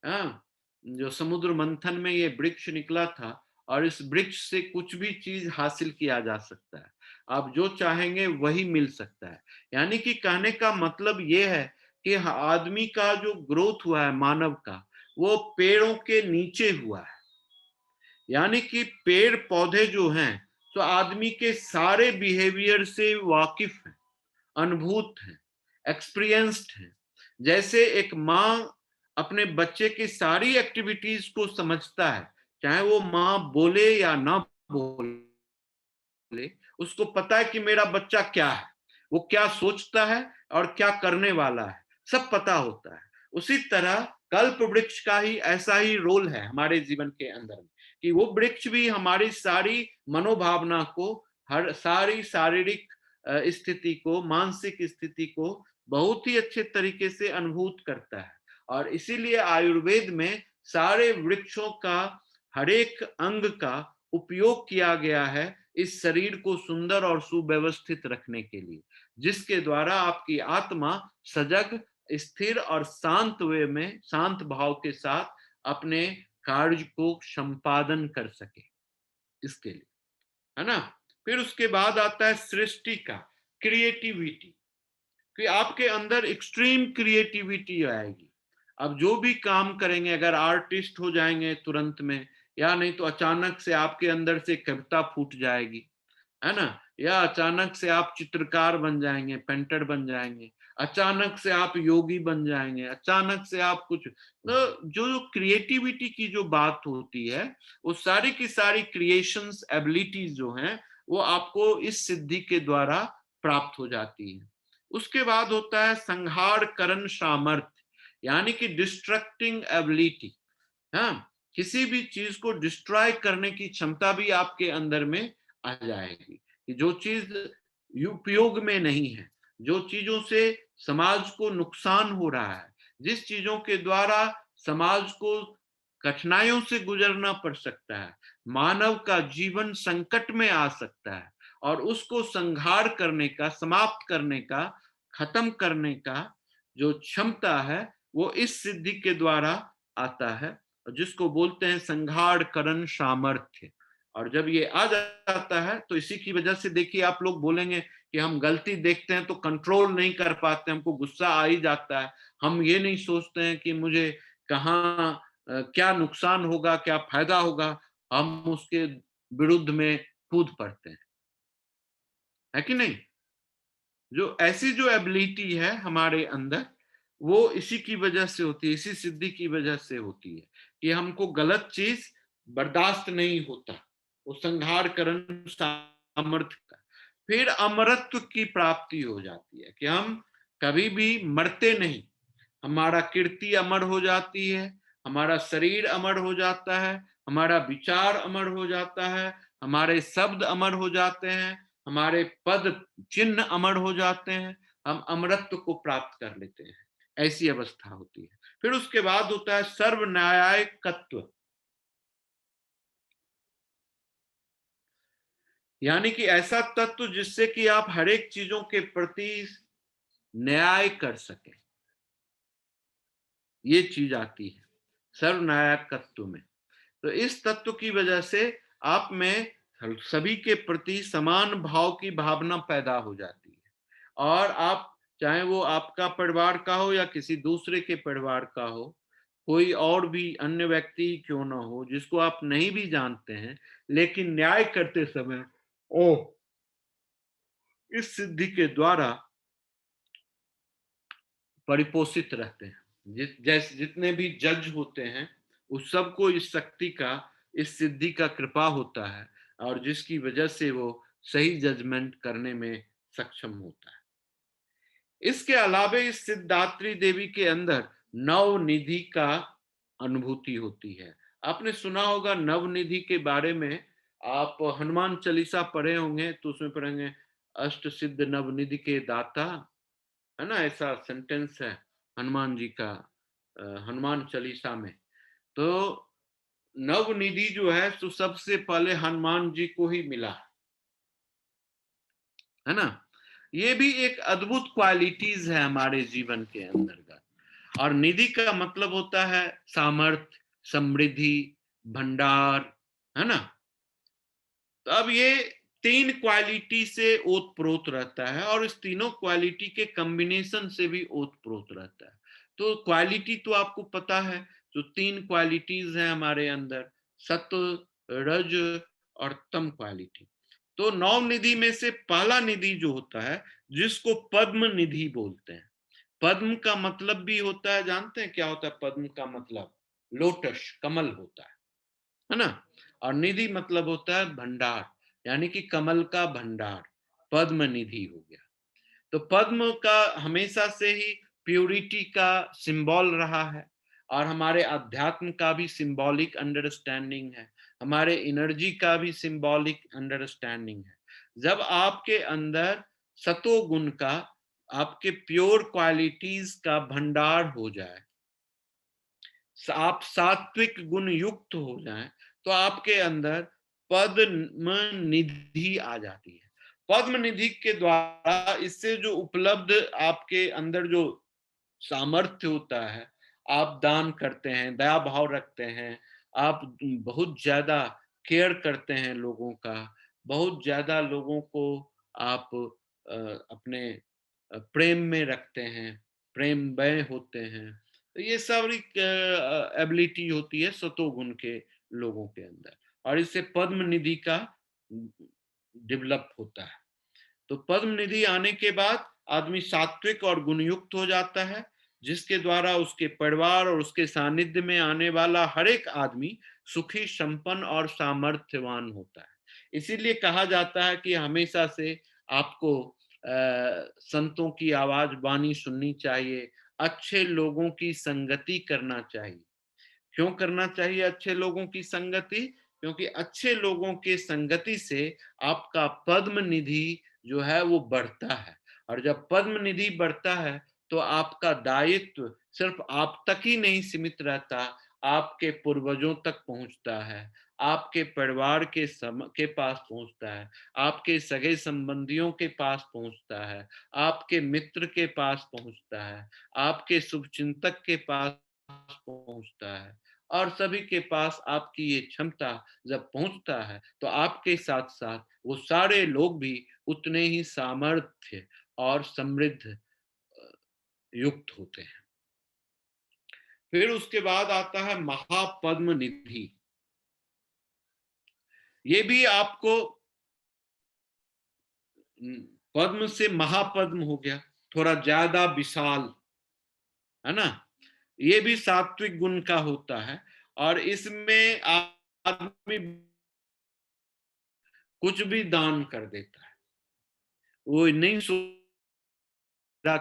हाँ, जो समुद्र मंथन में ये वृक्ष निकला था और इस वृक्ष से कुछ भी चीज हासिल किया जा सकता है, आप जो चाहेंगे वही मिल सकता है। यानी कि कहने का मतलब ये है कि आदमी का जो ग्रोथ हुआ है मानव का, वो पेड़ों के नीचे हुआ है। यानी कि पेड़ पौधे जो हैं तो आदमी के सारे बिहेवियर से वाकिफ हैं, अनुभूत हैं, एक्सपीरियंस्ड हैं। जैसे एक माँ अपने बच्चे की सारी एक्टिविटीज को समझता है, चाहे वो माँ बोले या ना बोले, उसको पता है कि मेरा बच्चा क्या है, वो क्या सोचता है और क्या करने वाला है, सब पता होता है। उसी तरह कल्प वृक्ष का ही ऐसा ही रोल है हमारे जीवन के अंदर में, कि वो वृक्ष भी हमारी सारी मनोभावना को, हर सारी शारीरिक स्थिति को, मानसिक स्थिति को बहुत ही अच्छे तरीके से अनुभूत करता है। और इसीलिए आयुर्वेद में सारे वृक्षों का, हर एक अंग का उपयोग किया गया है इस शरीर को सुंदर और सुव्यवस्थित रखने के लिए, जिसके द्वारा आपकी आत्मा सजग, स्थिर और शांत वे में, शांत भाव के साथ अपने कार्य को संपादन कर सके, इसके लिए, है ना। फिर उसके बाद आता है सृष्टि का, क्रिएटिविटी, कि आपके अंदर एक्सट्रीम क्रिएटिविटी आएगी। अब जो भी काम करेंगे, अगर आर्टिस्ट हो जाएंगे तुरंत में, या नहीं तो अचानक से आपके अंदर से कविता फूट जाएगी, है ना, या अचानक से आप चित्रकार बन जाएंगे, पेंटर बन जाएंगे, अचानक से आप योगी बन जाएंगे, अचानक से आप कुछ, तो जो क्रिएटिविटी की जो बात होती है, वो सारी की सारी क्रिएशंस एबिलिटीज जो हैं वो आपको इस सिद्धि के द्वारा प्राप्त हो जाती है। उसके बाद होता है संहार करण सामर्थ्य, यानी कि डिस्ट्रक्टिंग एबिलिटी। हाँ, किसी भी चीज को डिस्ट्रॉय करने की क्षमता भी आपके अंदर में आ जाएगी, कि जो चीज उपयोग में नहीं है, जो चीजों से समाज को नुकसान हो रहा है, जिस चीजों के द्वारा समाज को कठिनाइयों से गुजरना पड़ सकता है, मानव का जीवन संकट में आ सकता है, और उसको संहार करने का, समाप्त करने का, खत्म करने का जो क्षमता है वो इस सिद्धि के द्वारा आता है, जिसको बोलते हैं संहार करण सामर्थ्य। और जब ये आ जाता है तो इसी की वजह से देखिए, आप लोग बोलेंगे कि हम गलती देखते हैं तो कंट्रोल नहीं कर पाते, हमको गुस्सा आ ही जाता है, हम ये नहीं सोचते हैं कि मुझे कहाँ क्या नुकसान होगा, क्या फायदा होगा, हम उसके विरुद्ध में कूद पड़ते हैं, है कि नहीं। जो ऐसी जो एबिलिटी है हमारे अंदर, वो इसी की वजह से होती है, इसी सिद्धि की वजह से होती है, कि हमको गलत चीज बर्दाश्त नहीं होता, वो संहार करण सामर्थ्य का। फिर अमरत्व की प्राप्ति हो जाती है, कि हम कभी भी मरते नहीं, हमारा कीर्ति अमर हो जाती है, हमारा शरीर अमर हो जाता है, हमारा विचार अमर हो जाता है, हमारे शब्द अमर हो जाते हैं, हमारे पद चिन्ह अमर हो जाते हैं, हम अमरत्व को प्राप्त कर लेते हैं, ऐसी अवस्था होती है। फिर उसके बाद होता है सर्व न्यायिकत्व, यानी कि ऐसा तत्व जिससे कि आप हर एक चीजों के प्रति न्याय कर सकें, ये चीज आती है सर्वनायक तत्व में। तो इस तत्व की वजह से आप में सभी के प्रति समान भाव की भावना पैदा हो जाती है, और आप, चाहे वो आपका परिवार का हो या किसी दूसरे के परिवार का हो, कोई और भी अन्य व्यक्ति क्यों ना हो जिसको आप नहीं भी जानते हैं, लेकिन न्याय करते समय ओ इस सिद्धि के द्वारा परिपोषित रहते हैं। जैसे जितने भी जज होते हैं उस सबको इस शक्ति का, इस सिद्धि का कृपा होता है, और जिसकी वजह से वो सही जजमेंट करने में सक्षम होता है। इसके अलावा इस सिद्धात्री देवी के अंदर नवनिधि का अनुभूति होती है। आपने सुना होगा नवनिधि के बारे में, आप हनुमान चालीसा पढ़े होंगे तो उसमें पढ़ेंगे अष्ट सिद्ध नवनिधि के दाता, है ना, ऐसा सेंटेंस है हनुमान जी का हनुमान चालीसा में। तो नवनिधि जो है तो सबसे पहले हनुमान जी को ही मिला, है ना। ये भी एक अद्भुत क्वालिटीज है हमारे जीवन के अंदर का। और निधि का मतलब होता है सामर्थ्य, समृद्धि, भंडार, है ना। तो अब ये तीन क्वालिटी से ओतप्रोत रहता है और इस तीनों क्वालिटी के कॉम्बिनेशन से भी ओतप्रोत रहता है। तो क्वालिटी तो आपको पता है, जो तीन क्वालिटीज हैं हमारे अंदर, सत्व, रज और तम क्वालिटी। तो नौ निधि में से पहला निधि जो होता है, जिसको पद्म निधि बोलते हैं। पद्म का मतलब भी होता है, जानते हैं क्या होता है पद्म का मतलब? लोटस, कमल होता है ना। और निधि मतलब होता है भंडार, यानी कि कमल का भंडार, पद्म निधि हो गया। तो पद्म का हमेशा से ही प्योरिटी का सिंबल रहा है और हमारे अध्यात्म का भी सिंबॉलिक अंडरस्टैंडिंग है, हमारे एनर्जी का भी सिंबॉलिक अंडरस्टैंडिंग है। जब आपके अंदर सतो गुण का, आपके प्योर क्वालिटीज का भंडार हो जाए, आप सात्विक गुण युक्त हो जाएं, तो आपके अंदर पद्म निधि आ जाती है। पद्म निधि के द्वारा इससे जो उपलब्ध आपके अंदर जो सामर्थ्य होता है, आप दान करते हैं, दया भाव रखते हैं, आप बहुत ज्यादा केयर करते हैं लोगों का, बहुत ज्यादा लोगों को आप अपने प्रेम में रखते हैं, प्रेममय होते हैं। तो ये सारी एबिलिटी होती है सतोगुण के लोगों के अंदर, और इससे पद्म निधि का डेवलप होता है। तो पद्म निधि आने के बाद आदमी सात्विक और गुणयुक्त हो जाता है, जिसके द्वारा उसके परिवार और उसके सानिध्य में आने वाला हर एक आदमी सुखी, संपन्न और सामर्थ्यवान होता है। इसीलिए कहा जाता है कि हमेशा से आपको संतों की आवाज वाणी सुननी चाहिए, अच्छे लोगों की संगति करना चाहिए। क्यों करना चाहिए अच्छे लोगों की संगति? क्योंकि अच्छे लोगों के संगति से आपका पद्म निधि जो है वो बढ़ता है, और जब पद्म निधि बढ़ता है तो आपका दायित्व सिर्फ आप तक ही नहीं सीमित रहता, आपके पूर्वजों तक पहुंचता है, आपके परिवार के पास पहुंचता है, आपके सगे संबंधियों के पास पहुंचता है, आपके मित्र के पास पहुंचता है, आपके शुभचिंतक के पास पहुंचता है, और सभी के पास आपकी ये क्षमता जब पहुंचता है तो आपके साथ साथ वो सारे लोग भी उतने ही सामर्थ्य और समृद्ध युक्त होते हैं। फिर उसके बाद आता है महापद्म निधि। ये भी आपको पद्म से महापद्म हो गया, थोड़ा ज्यादा विशाल, है ना। ये भी सात्विक गुण का होता है, और इसमें आदमी कुछ भी दान कर देता है, वो नहीं सोचता,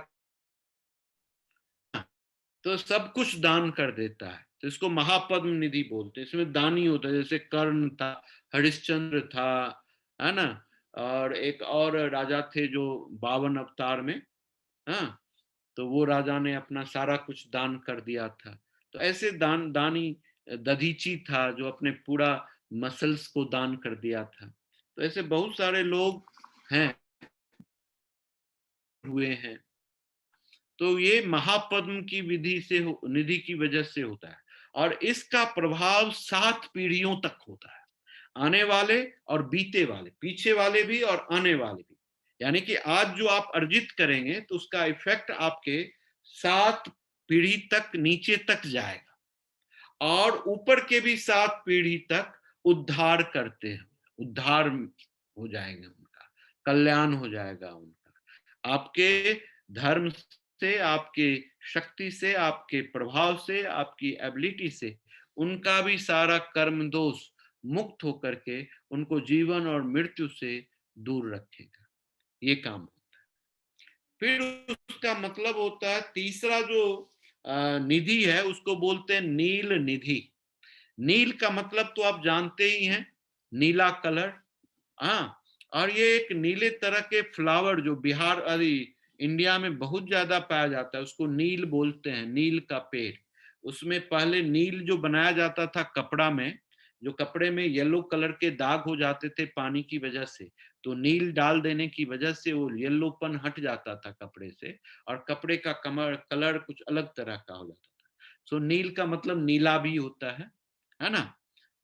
तो सब कुछ दान कर देता है। तो इसको महापद्म निधि बोलते हैं। इसमें दानी होता है, जैसे कर्ण था, हरिश्चंद्र था, है ना, और एक और राजा थे जो 52 अवतार में, हाँ, तो वो राजा ने अपना सारा कुछ दान कर दिया था। तो ऐसे दानी दधीची था जो अपने पूरा मसल्स को दान कर दिया था। तो ऐसे बहुत सारे लोग हैं, हुए हैं। तो ये महापद्म की विधि से निधि की वजह से होता है, और इसका प्रभाव 7 पीढ़ियों तक होता है, आने वाले और बीते वाले, पीछे वाले भी और आने वाले भी। यानी कि आज जो आप अर्जित करेंगे तो उसका इफेक्ट आपके 7 पीढ़ी तक नीचे तक जाएगा, और ऊपर के भी 7 पीढ़ी तक उद्धार करते हैं, उद्धार हो जाएगा उनका, कल्याण हो जाएगा उनका, आपके धर्म से, आपके शक्ति से, आपके प्रभाव से, आपकी एबिलिटी से उनका भी सारा कर्म दोष मुक्त होकर के उनको जीवन और मृत्यु से दूर रखेगा। ये काम होता है। फिर उसका मतलब होता है तीसरा जो निधि है उसको बोलते हैं नील निधि। नील का मतलब तो आप जानते ही हैं, नीला कलर। हाँ, और ये एक नीले तरह के फ्लावर जो बिहार अरे इंडिया में बहुत ज्यादा पाया जाता है, उसको नील बोलते हैं, नील का पेड़। उसमें पहले नील जो बनाया जाता था कपड़ा में, जो कपड़े में येलो कलर के दाग हो जाते थे पानी की वजह से, तो नील डाल देने की वजह से वो येलोपन हट जाता था कपड़े से, और कपड़े का कमर कलर कुछ अलग तरह का हो जाता था। सो नील का मतलब नीला भी होता है ना।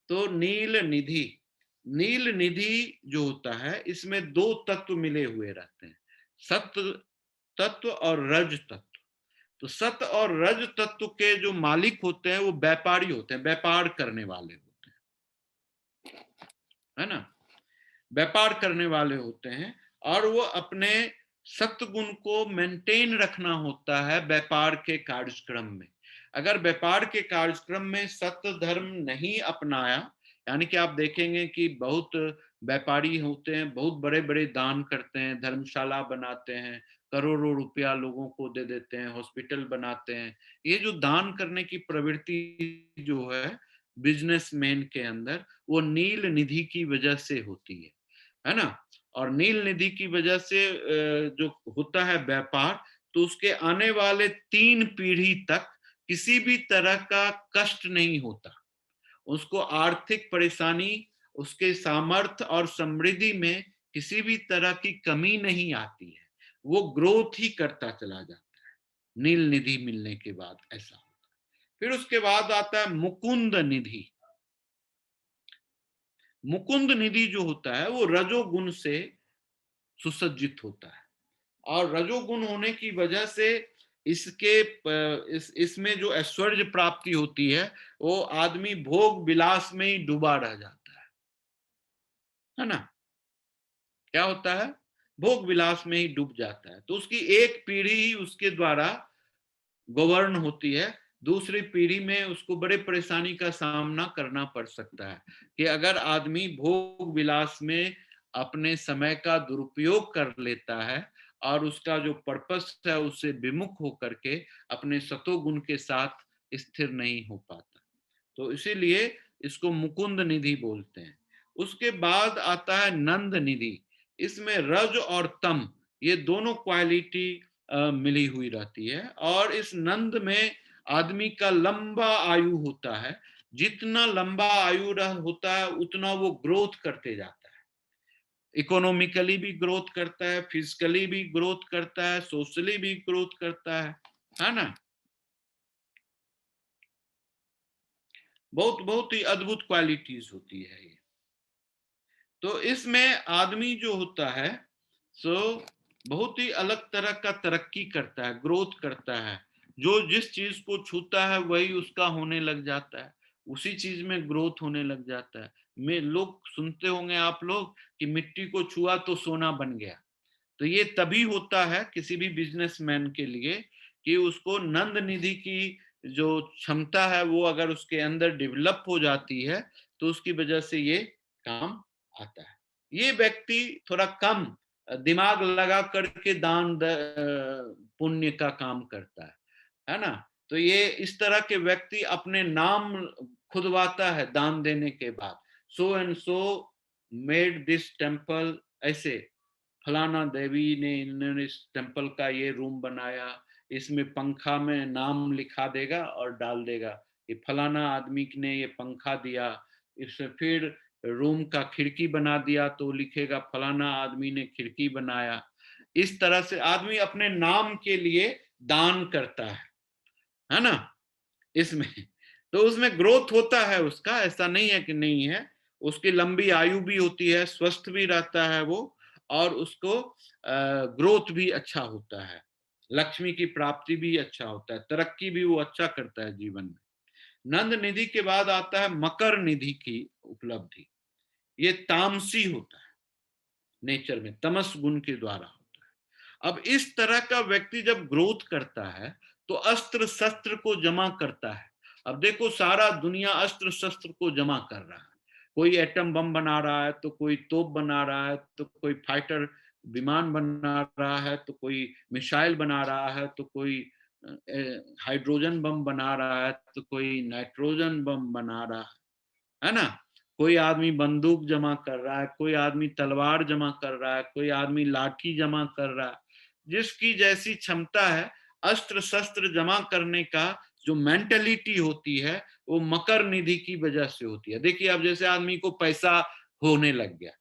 तो नील निधि, नील निधि जो होता है इसमें दो तत्व मिले हुए रहते हैं, सत्व तत्व और रज तत्व। तो सत्व और रज तत्व के जो मालिक होते हैं वो व्यापारी होते हैं, व्यापार करने वाले होते हैं, है ना, व्यापार करने वाले होते हैं। और वो अपने सत्व गुण को मेंटेन रखना होता है व्यापार के कार्यक्रम में। अगर व्यापार के कार्यक्रम में सत्य धर्म नहीं अपनाया, यानी कि आप देखेंगे कि बहुत व्यापारी होते हैं, बहुत बड़े बड़े दान करते हैं, धर्मशाला बनाते हैं, करोड़ों रुपया लोगों को दे देते हैं, हॉस्पिटल बनाते हैं। ये जो दान करने की प्रवृत्ति जो है बिजनेसमैन के अंदर, वो नील निधि की वजह से होती है ना। और नील निधि की वजह से जो होता है व्यापार, तो उसके आने वाले 3 पीढ़ी तक किसी भी तरह का कष्ट नहीं होता, उसको आर्थिक परेशानी, उसके सामर्थ्य और समृद्धि में किसी भी तरह की कमी नहीं आती है, वो ग्रोथ ही करता चला जाता है नील निधि मिलने के बाद, ऐसा होता है। फिर उसके बाद आता है मुकुंद निधि। मुकुंद निधि जो होता है वो रजोगुण से सुसज्जित होता है, और रजोगुण होने की वजह से इसके इसमें जो ऐश्वर्य प्राप्ति होती है, वो आदमी भोग विलास में ही डूबा रह जाता है ना। क्या होता है, भोग विलास में ही डूब जाता है। तो उसकी एक पीढ़ी ही उसके द्वारा गवर्न होती है, दूसरी पीढ़ी में उसको बड़े परेशानी का सामना करना पड़ सकता है। कि अगर आदमी भोग विलास में अपने समय का दुरुपयोग कर लेता है और उसका जो पर्पस है उससे विमुख होकर के अपने सतोगुण के साथ स्थिर नहीं हो पाता, तो इसीलिए इसको मुकुंद निधि बोलते हैं। उसके बाद आता है नंद निधि। इसमें रज और तम, ये दोनों क्वालिटी मिली हुई रहती है, और इस नंद में आदमी का लंबा आयु होता है। जितना लंबा आयु होता है उतना वो ग्रोथ करते जाता है, इकोनॉमिकली भी ग्रोथ करता है, फिजिकली भी ग्रोथ करता है, सोशली भी ग्रोथ करता है ना। बहुत बहुत ही अद्भुत क्वालिटीज होती है ये। तो इसमें आदमी जो होता है सो बहुत ही अलग तरह का तरक्की करता है, ग्रोथ करता है। जो जिस चीज को छूता है वही उसका होने लग जाता है, उसी चीज में ग्रोथ होने लग जाता है। में लोग सुनते होंगे आप लोग कि मिट्टी को छुआ तो सोना बन गया। तो ये तभी होता है किसी भी बिजनेसमैन के लिए कि उसको नंद निधि की जो क्षमता है वो अगर उसके अंदर डेवलप हो जाती है, तो उसकी वजह से ये काम आता है। ये व्यक्ति थोड़ा कम दिमाग लगा करके दान पुण्य का काम करता है ना। तो ये इस तरह के व्यक्ति अपने नाम खुदवाता है दान देने के बाद, so and so made this temple, ऐसे फलाना देवी ने इन्होंने इस टेम्पल का ये रूम बनाया, इसमें पंखा में नाम लिखा देगा और डाल देगा ये फलाना आदमी ने ये पंखा दिया। इससे फिर रूम का खिड़की बना दिया तो लिखेगा फलाना आदमी ने खिड़की बनाया। इस तरह से आदमी अपने नाम के लिए दान करता है ना इसमें। तो उसमें ग्रोथ होता है उसका, ऐसा नहीं है कि नहीं है। उसकी लंबी आयु भी होती है, स्वस्थ भी रहता है वो, और उसको ग्रोथ भी अच्छा होता है, लक्ष्मी की प्राप्ति भी अच्छा होता है, तरक्की भी वो अच्छा करता है जीवन में। नंद निधि के बाद आता है मकर निधि की उपलब्धि। ये तामसी होता है, नेचर में तमस गुण के द्वारा होता है। अब इस तरह का व्यक्ति जब ग्रोथ करता है तो अस्त्र शस्त्र को जमा करता है। अब देखो सारा दुनिया अस्त्र शस्त्र को जमा कर रहा है, कोई एटम बम बना रहा है, तो कोई तोप बना रहा है, तो कोई फाइटर विमान बना रहा है, तो कोई मिसाइल बना रहा है, तो कोई हाइड्रोजन बम बना रहा है, तो कोई नाइट्रोजन बम बना रहा है ना? कोई आदमी बंदूक जमा कर रहा है, कोई आदमी तलवार जमा कर रहा है, कोई आदमी लाठी जमा कर रहा है। जिसकी जैसी क्षमता है, अस्त्र शस्त्र जमा करने का जो मेंटेलिटी होती है, वो मकर निधि की वजह से होती है। देखिए, अब जैसे आदमी को पैसा होने लग गया,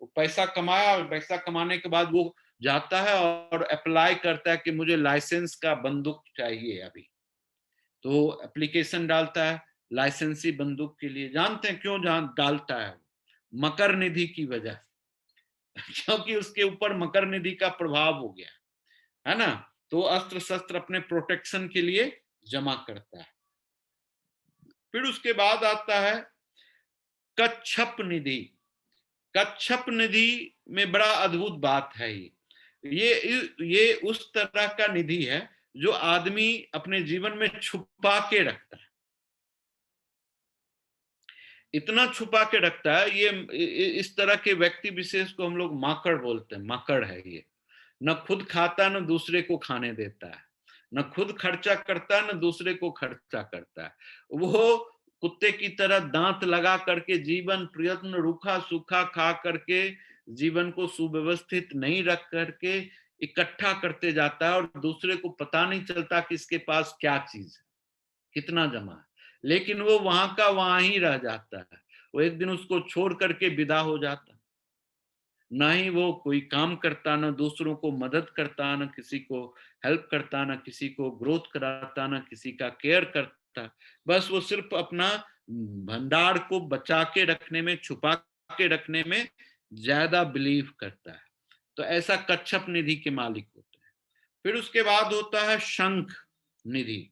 वो पैसा कमाया, और पैसा कमाने के बाद वो जाता है और अप्लाई करता है कि मुझे लाइसेंस का बंदूक चाहिए अभी। तो एप्लीकेशन डालता है लाइसेंसी बंदूक के लिए। जानते हैं क्यों डालता है? मकर निधि की वजह से। क्योंकि उसके ऊपर मकर निधि का प्रभाव हो गया है ना। तो अस्त्र शस्त्र अपने प्रोटेक्शन के लिए जमा करता है। फिर उसके बाद आता है कच्छप निधि। कच्छप निधि में बड़ा अद्भुत बात है। ये उस तरह का निधि है जो आदमी अपने जीवन में छुपा के रखता है। इतना छुपा के रखता है, ये इस तरह के व्यक्ति विशेष को हम लोग माकड़ बोलते हैं। माकड़ है ये, न खुद खाता न दूसरे को खाने देता है, न खुद खर्चा करता है न दूसरे को खर्चा करता है। वो कुत्ते की तरह दांत लगा करके जीवन प्रयत्न रूखा सूखा खा करके जीवन को सुव्यवस्थित नहीं रख करके इकट्ठा करते जाता है, और दूसरे को पता नहीं चलता कि इसके पास क्या चीज है, कितना जमा है। लेकिन वो वहां का वहां ही रह जाता है। वो एक दिन उसको छोड़ करके विदा हो जाता, ना ही वो कोई काम करता, ना दूसरों को मदद करता, ना किसी को हेल्प करता, ना किसी को ग्रोथ कराता, ना किसी का केयर करता। बस वो सिर्फ अपना भंडार को बचा के रखने में, छुपा के रखने में ज्यादा बिलीव करता है। तो ऐसा कच्छप निधि के मालिक होते हैं। फिर उसके बाद होता है शंख निधि।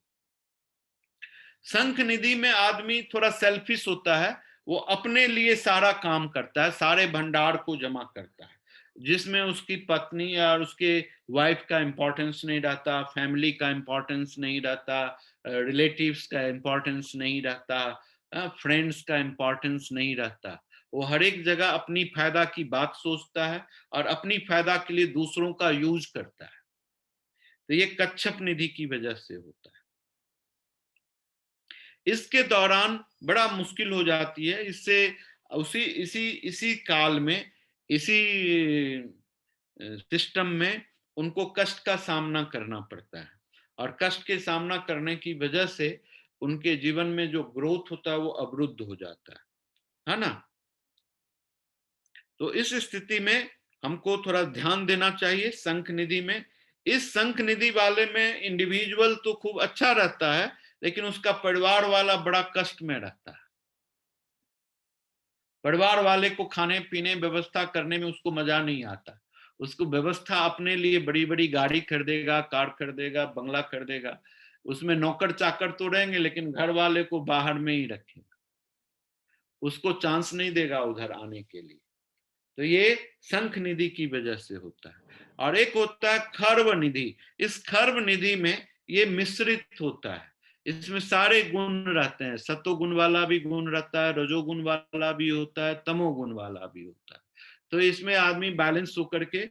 शंख निधि में आदमी थोड़ा सेल्फिश होता है। वो अपने लिए सारा काम करता है, सारे भंडार को जमा करता है, जिसमें उसकी पत्नी और उसके वाइफ का इंपॉर्टेंस नहीं रहता, फैमिली का इंपॉर्टेंस नहीं रहता, रिलेटिव्स का इंपॉर्टेंस नहीं रहता, फ्रेंड्स का इंपॉर्टेंस नहीं रहता। वो हर एक जगह अपनी फायदा की बात सोचता है और अपनी फायदा के लिए दूसरों का यूज करता है। तो ये कच्छप निधि की वजह से होता है। इसके दौरान बड़ा मुश्किल हो जाती है। इससे उसी इसी इसी काल में, इसी सिस्टम में उनको कष्ट का सामना करना पड़ता है, और कष्ट के सामना करने की वजह से उनके जीवन में जो ग्रोथ होता है वो अवरुद्ध हो जाता है ना। तो इस स्थिति में हमको थोड़ा ध्यान देना चाहिए शंख निधि में। इस शंख निधि वाले में इंडिविजुअल तो खूब अच्छा रहता है, लेकिन उसका परिवार वाला बड़ा कष्ट में रहता है। परिवार वाले को खाने पीने व्यवस्था करने में उसको मजा नहीं आता। उसको व्यवस्था अपने लिए बड़ी बड़ी गाड़ी खरीदेगा, कार खरीदेगा, बंगला खरीदेगा, उसमें नौकर चाकर तो रहेंगे, लेकिन घर वाले को बाहर में ही रखेगा, उसको चांस नहीं देगा उधर आने के लिए। तो ये शंख निधि की वजह से होता है। और एक होता है खर्व निधि। इस खर्व निधि में ये मिश्रित होता है। इसमें सारे गुण रहते हैं, सत्वगुण वाला भी गुण रहता है, रजोगुण वाला भी होता है, तमोगुण वाला भी होता है। तो इसमें आदमी बैलेंस होकर के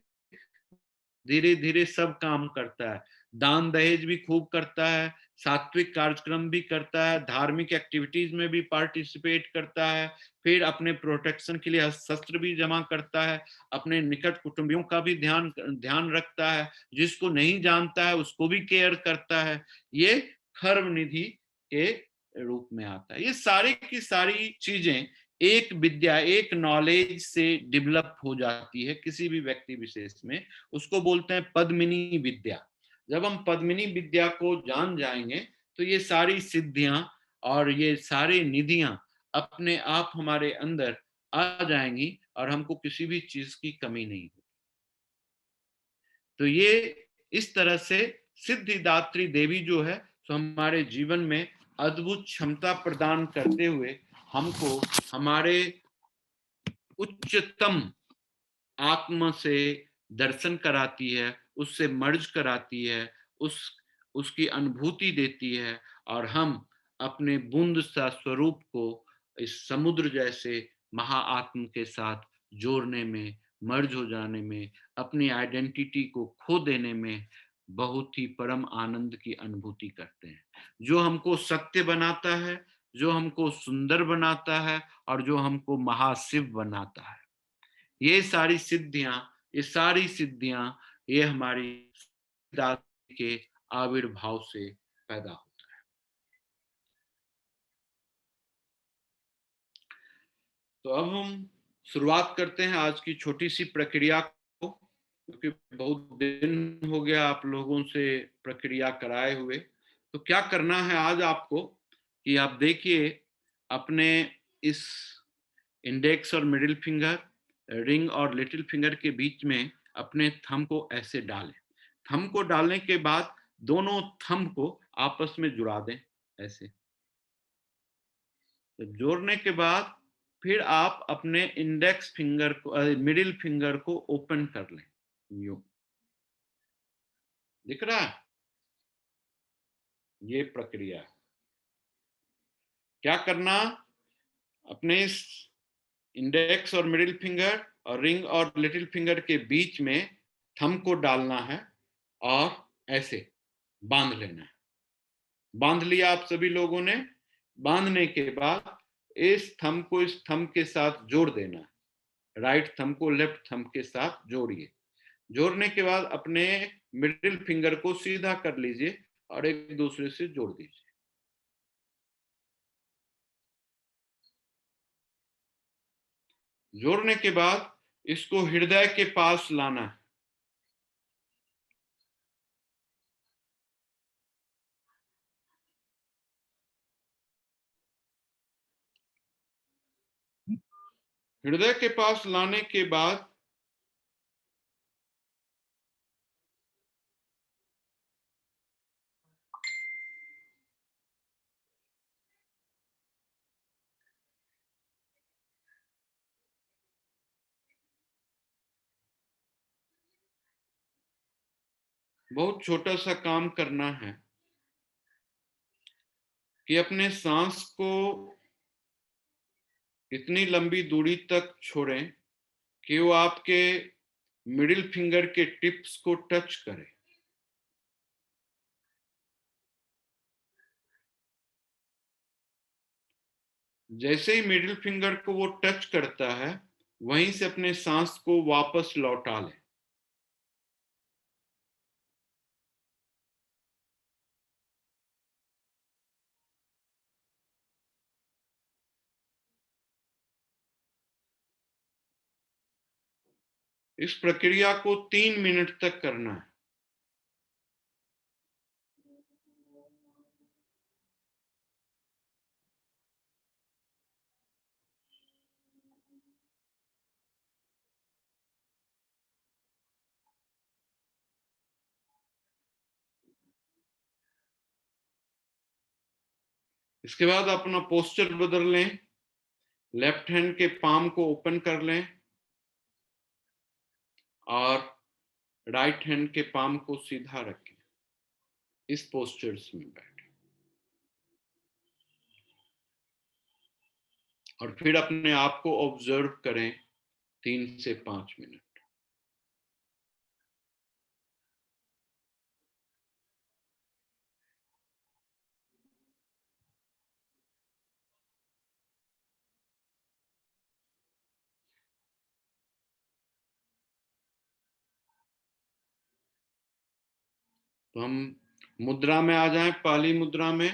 धीरे धीरे सब काम करता है। दान दहेज भी खूब करता है, सात्विक कार्यक्रम भी करता है, धार्मिक एक्टिविटीज में भी पार्टिसिपेट करता है, फिर अपने प्रोटेक्शन के लिए शस्त्र भी जमा करता है, अपने निकट कुटुंबियों का भी ध्यान ध्यान रखता है, जिसको नहीं जानता है उसको भी केयर करता है। ये खर्व निधि के रूप में आता है। ये सारी की सारी चीजें एक विद्या, एक नॉलेज से डेवलप हो जाती है किसी भी व्यक्ति विशेष में। उसको बोलते हैं पद्मिनी विद्या। जब हम पद्मिनी विद्या को जान जाएंगे तो ये सारी सिद्धियां और ये सारी निधियां अपने आप हमारे अंदर आ जाएंगी, और हमको किसी भी चीज की कमी नहीं होगी। तो ये इस तरह से सिद्धिदात्री देवी जो है, तो हमारे जीवन में अद्भुत क्षमता प्रदान करते हुए हमको हमारे उच्चतम आत्मा से दर्शन कराती है, उससे मर्ज कराती है, उस उसकी अनुभूति देती है, और हम अपने बूंद सा स्वरूप को इस समुद्र जैसे महाआत्म के साथ जोड़ने में मर्ज हो जाने में, अपनी आइडेंटिटी को खो देने में बहुत ही परम आनंद की अनुभूति करते हैं। जो हमको सत्य बनाता है, जो हमको सुंदर बनाता है और जो हमको महाशिव बनाता है। ये सारी सिद्धियां, ये सारी सिद्धियां, ये हमारी दाता के आविर्भाव से पैदा होता है। तो अब हम शुरुआत करते हैं आज की छोटी सी प्रक्रिया को, क्योंकि बहुत दिन हो गया आप लोगों से प्रक्रिया कराए हुए। तो क्या करना है आज आपको कि आप देखिए अपने इस इंडेक्स और मिडिल फिंगर, रिंग और लिटिल फिंगर के बीच में अपने थंब को ऐसे डालें। थंब को डालने के बाद दोनों थंब को आपस में जुड़ा दें ऐसे। तो जोड़ने के बाद फिर आप अपने इंडेक्स फिंगर को, मिडिल फिंगर को ओपन कर लें। यूं दिख रहा है? ये प्रक्रिया क्या करना, अपने इस इंडेक्स और मिडिल फिंगर और रिंग और लिटिल फिंगर के बीच में थंब को डालना है और ऐसे बांध लेना है। बांध लिया आप सभी लोगों ने। बांधने के बाद इस थंब को इस थंब के साथ जोड़ देना है। राइट थंब को लेफ्ट थंब के साथ जोड़िए। जोड़ने के बाद अपने मिडिल फिंगर को सीधा कर लीजिए और एक दूसरे से जोड़ दीजिए। जोड़ने के बाद इसको हृदय के पास लाना है। हृदय के पास लाने के बाद बहुत छोटा सा काम करना है कि अपने सांस को इतनी लंबी दूरी तक छोड़ें कि वो आपके मिडिल फिंगर के टिप्स को टच करे। जैसे ही मिडिल फिंगर को वो टच करता है, वहीं से अपने सांस को वापस लौटा लें। इस प्रक्रिया को 3 मिनट तक करना है। इसके बाद अपना पोस्चर बदल लें। लेफ्ट हैंड के पाम को ओपन कर लें और राइट हैंड के पाम को सीधा रखें। इस पोस्चर्स में बैठे और फिर अपने आप को ऑब्जर्व करें 3 से 5 मिनट। तो हम मुद्रा में आ जाएं। पाली मुद्रा में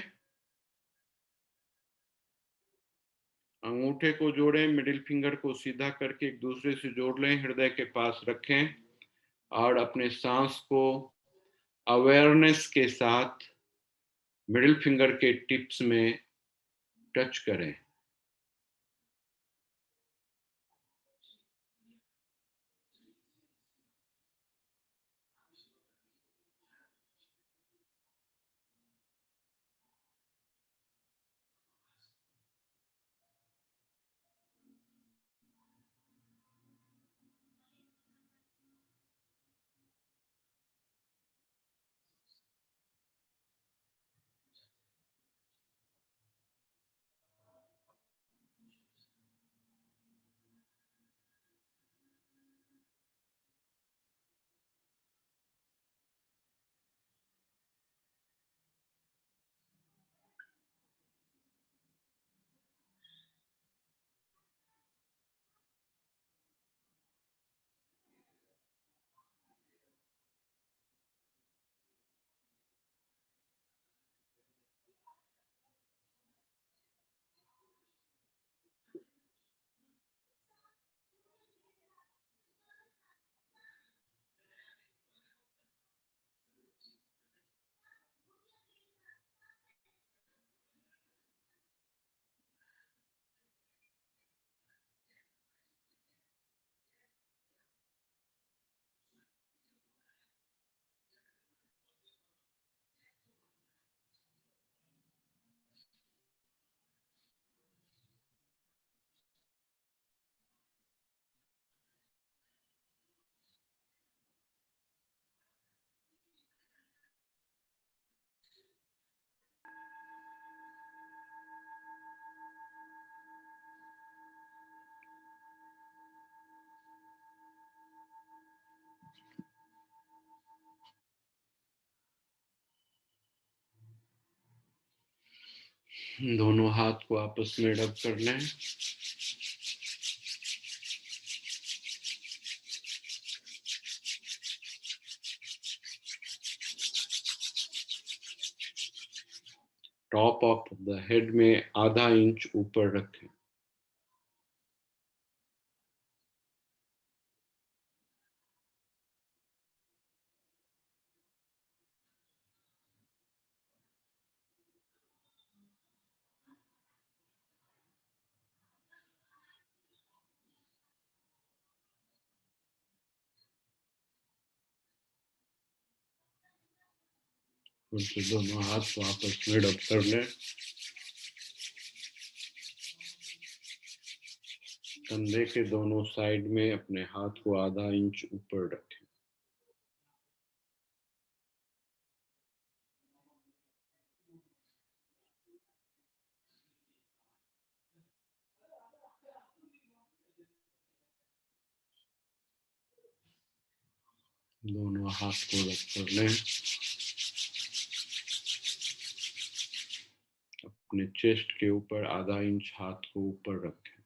अंगूठे को जोड़ें, मिडिल फिंगर को सीधा करके एक दूसरे से जोड़ लें, हृदय के पास रखें और अपने सांस को अवेयरनेस के साथ मिडिल फिंगर के टिप्स में टच करें। दोनों हाथ को आपस में रब कर लें। टॉप ऑफ द हेड में आधा इंच ऊपर रखें। फिर से दोनों हाथ को आपस में रब कर लें। कंधे के दोनों साइड में अपने हाथ को आधा इंच ऊपर रखें। दोनों हाथ को रब कर लें। अपने चेस्ट के ऊपर आधा इंच हाथ को ऊपर रखें।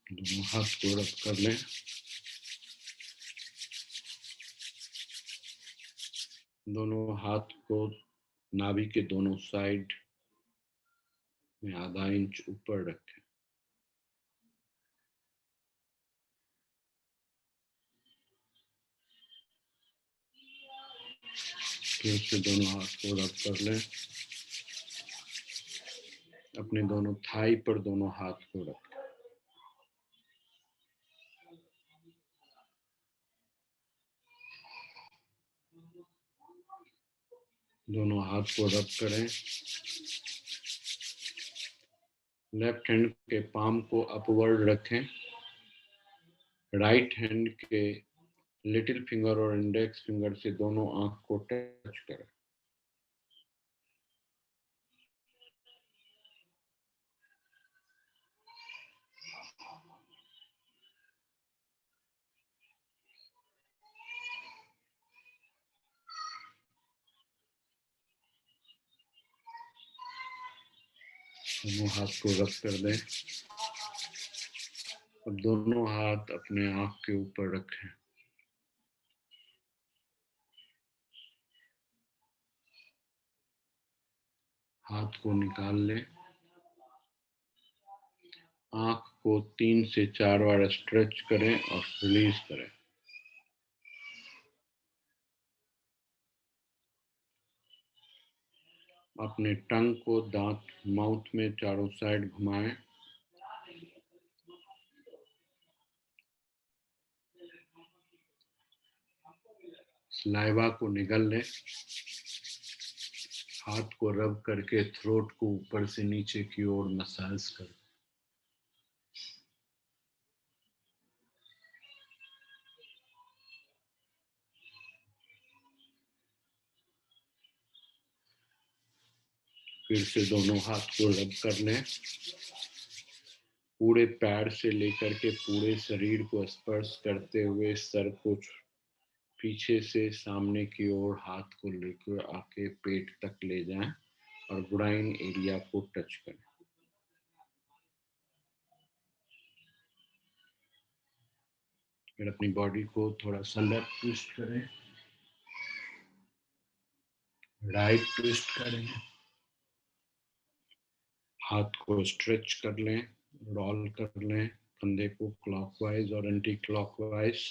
दोनों हाथ को रब कर लें। दोनों हाथ को नाभि के दोनों साइड में आधा इंच ऊपर रखें। फिर से दोनों हाथ को रब कर लें। अपने दोनों थाई पर दोनों हाथ को रखें। दोनों हाथ को रब करें। लेफ्ट हैंड के पाम को अपवर्ड रखें। राइट हैंड के लिटिल फिंगर और इंडेक्स फिंगर से दोनों आंख को टच करें। दोनों हाथ को रब कर दें। अब दोनों हाथ अपने आंख के ऊपर रखें। हाथ को निकाल लें। आंख को 3 से 4 बार स्ट्रेच करें और रिलीज करें। अपने टंग को दांत माउथ में चारों साइड घुमाएं। सलाइवा को निगल लें। हाथ को रब करके थ्रोट को ऊपर से नीचे की ओर मसाज करें। फिर से दोनों हाथ को रब कर लें। पूरे पैर से लेकर के पूरे शरीर को स्पर्श करते हुए सर को पीछे से सामने की ओर हाथ को लेकर आके पेट तक ले जाएं और ग्राइन एरिया को टच करें। फिर अपनी बॉडी को थोड़ा सा लेफ्ट ट्विस्ट करें, राइट ट्विस्ट करें। हाथ को स्ट्रेच कर लें, रोल कर लें कंधे को क्लॉकवाइज और एंटी क्लॉकवाइज।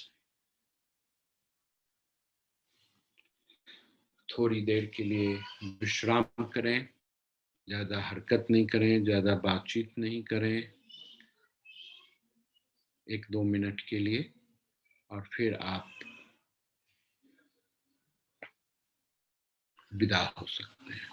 थोड़ी देर के लिए विश्राम करें। ज्यादा हरकत नहीं करें, ज्यादा बातचीत नहीं करें, 1-2 मिनट के लिए, और फिर आप विदा हो सकते हैं।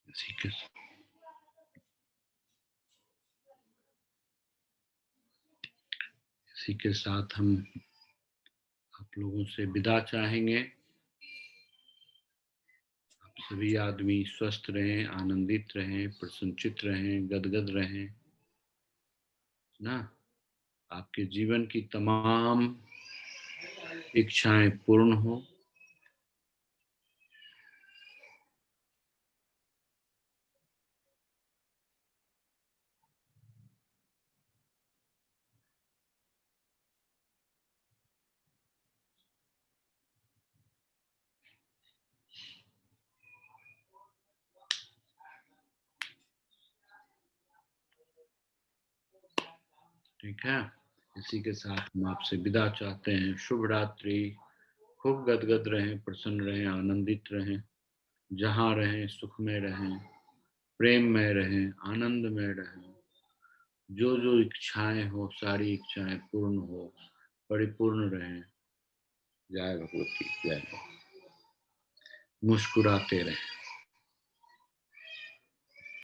इसी के साथ हम आप लोगों से विदा चाहेंगे। आप सभी आदमी स्वस्थ रहें, आनंदित रहें, प्रसन्नचित रहें, गदगद रहें ना। आपके जीवन की तमाम इच्छाएं पूर्ण हो। ठीक है, इसी के साथ हम आपसे विदा चाहते हैं। शुभ रात्रि। खूब गदगद रहें, प्रसन्न रहें, आनंदित रहें, जहाँ रहें सुख में रहें, प्रेम में रहें, आनंद में रहें। जो जो इच्छाएं हो सारी इच्छाएं पूर्ण हो, परिपूर्ण रहें। जय भगवती, जय। मुस्कुराते रहें।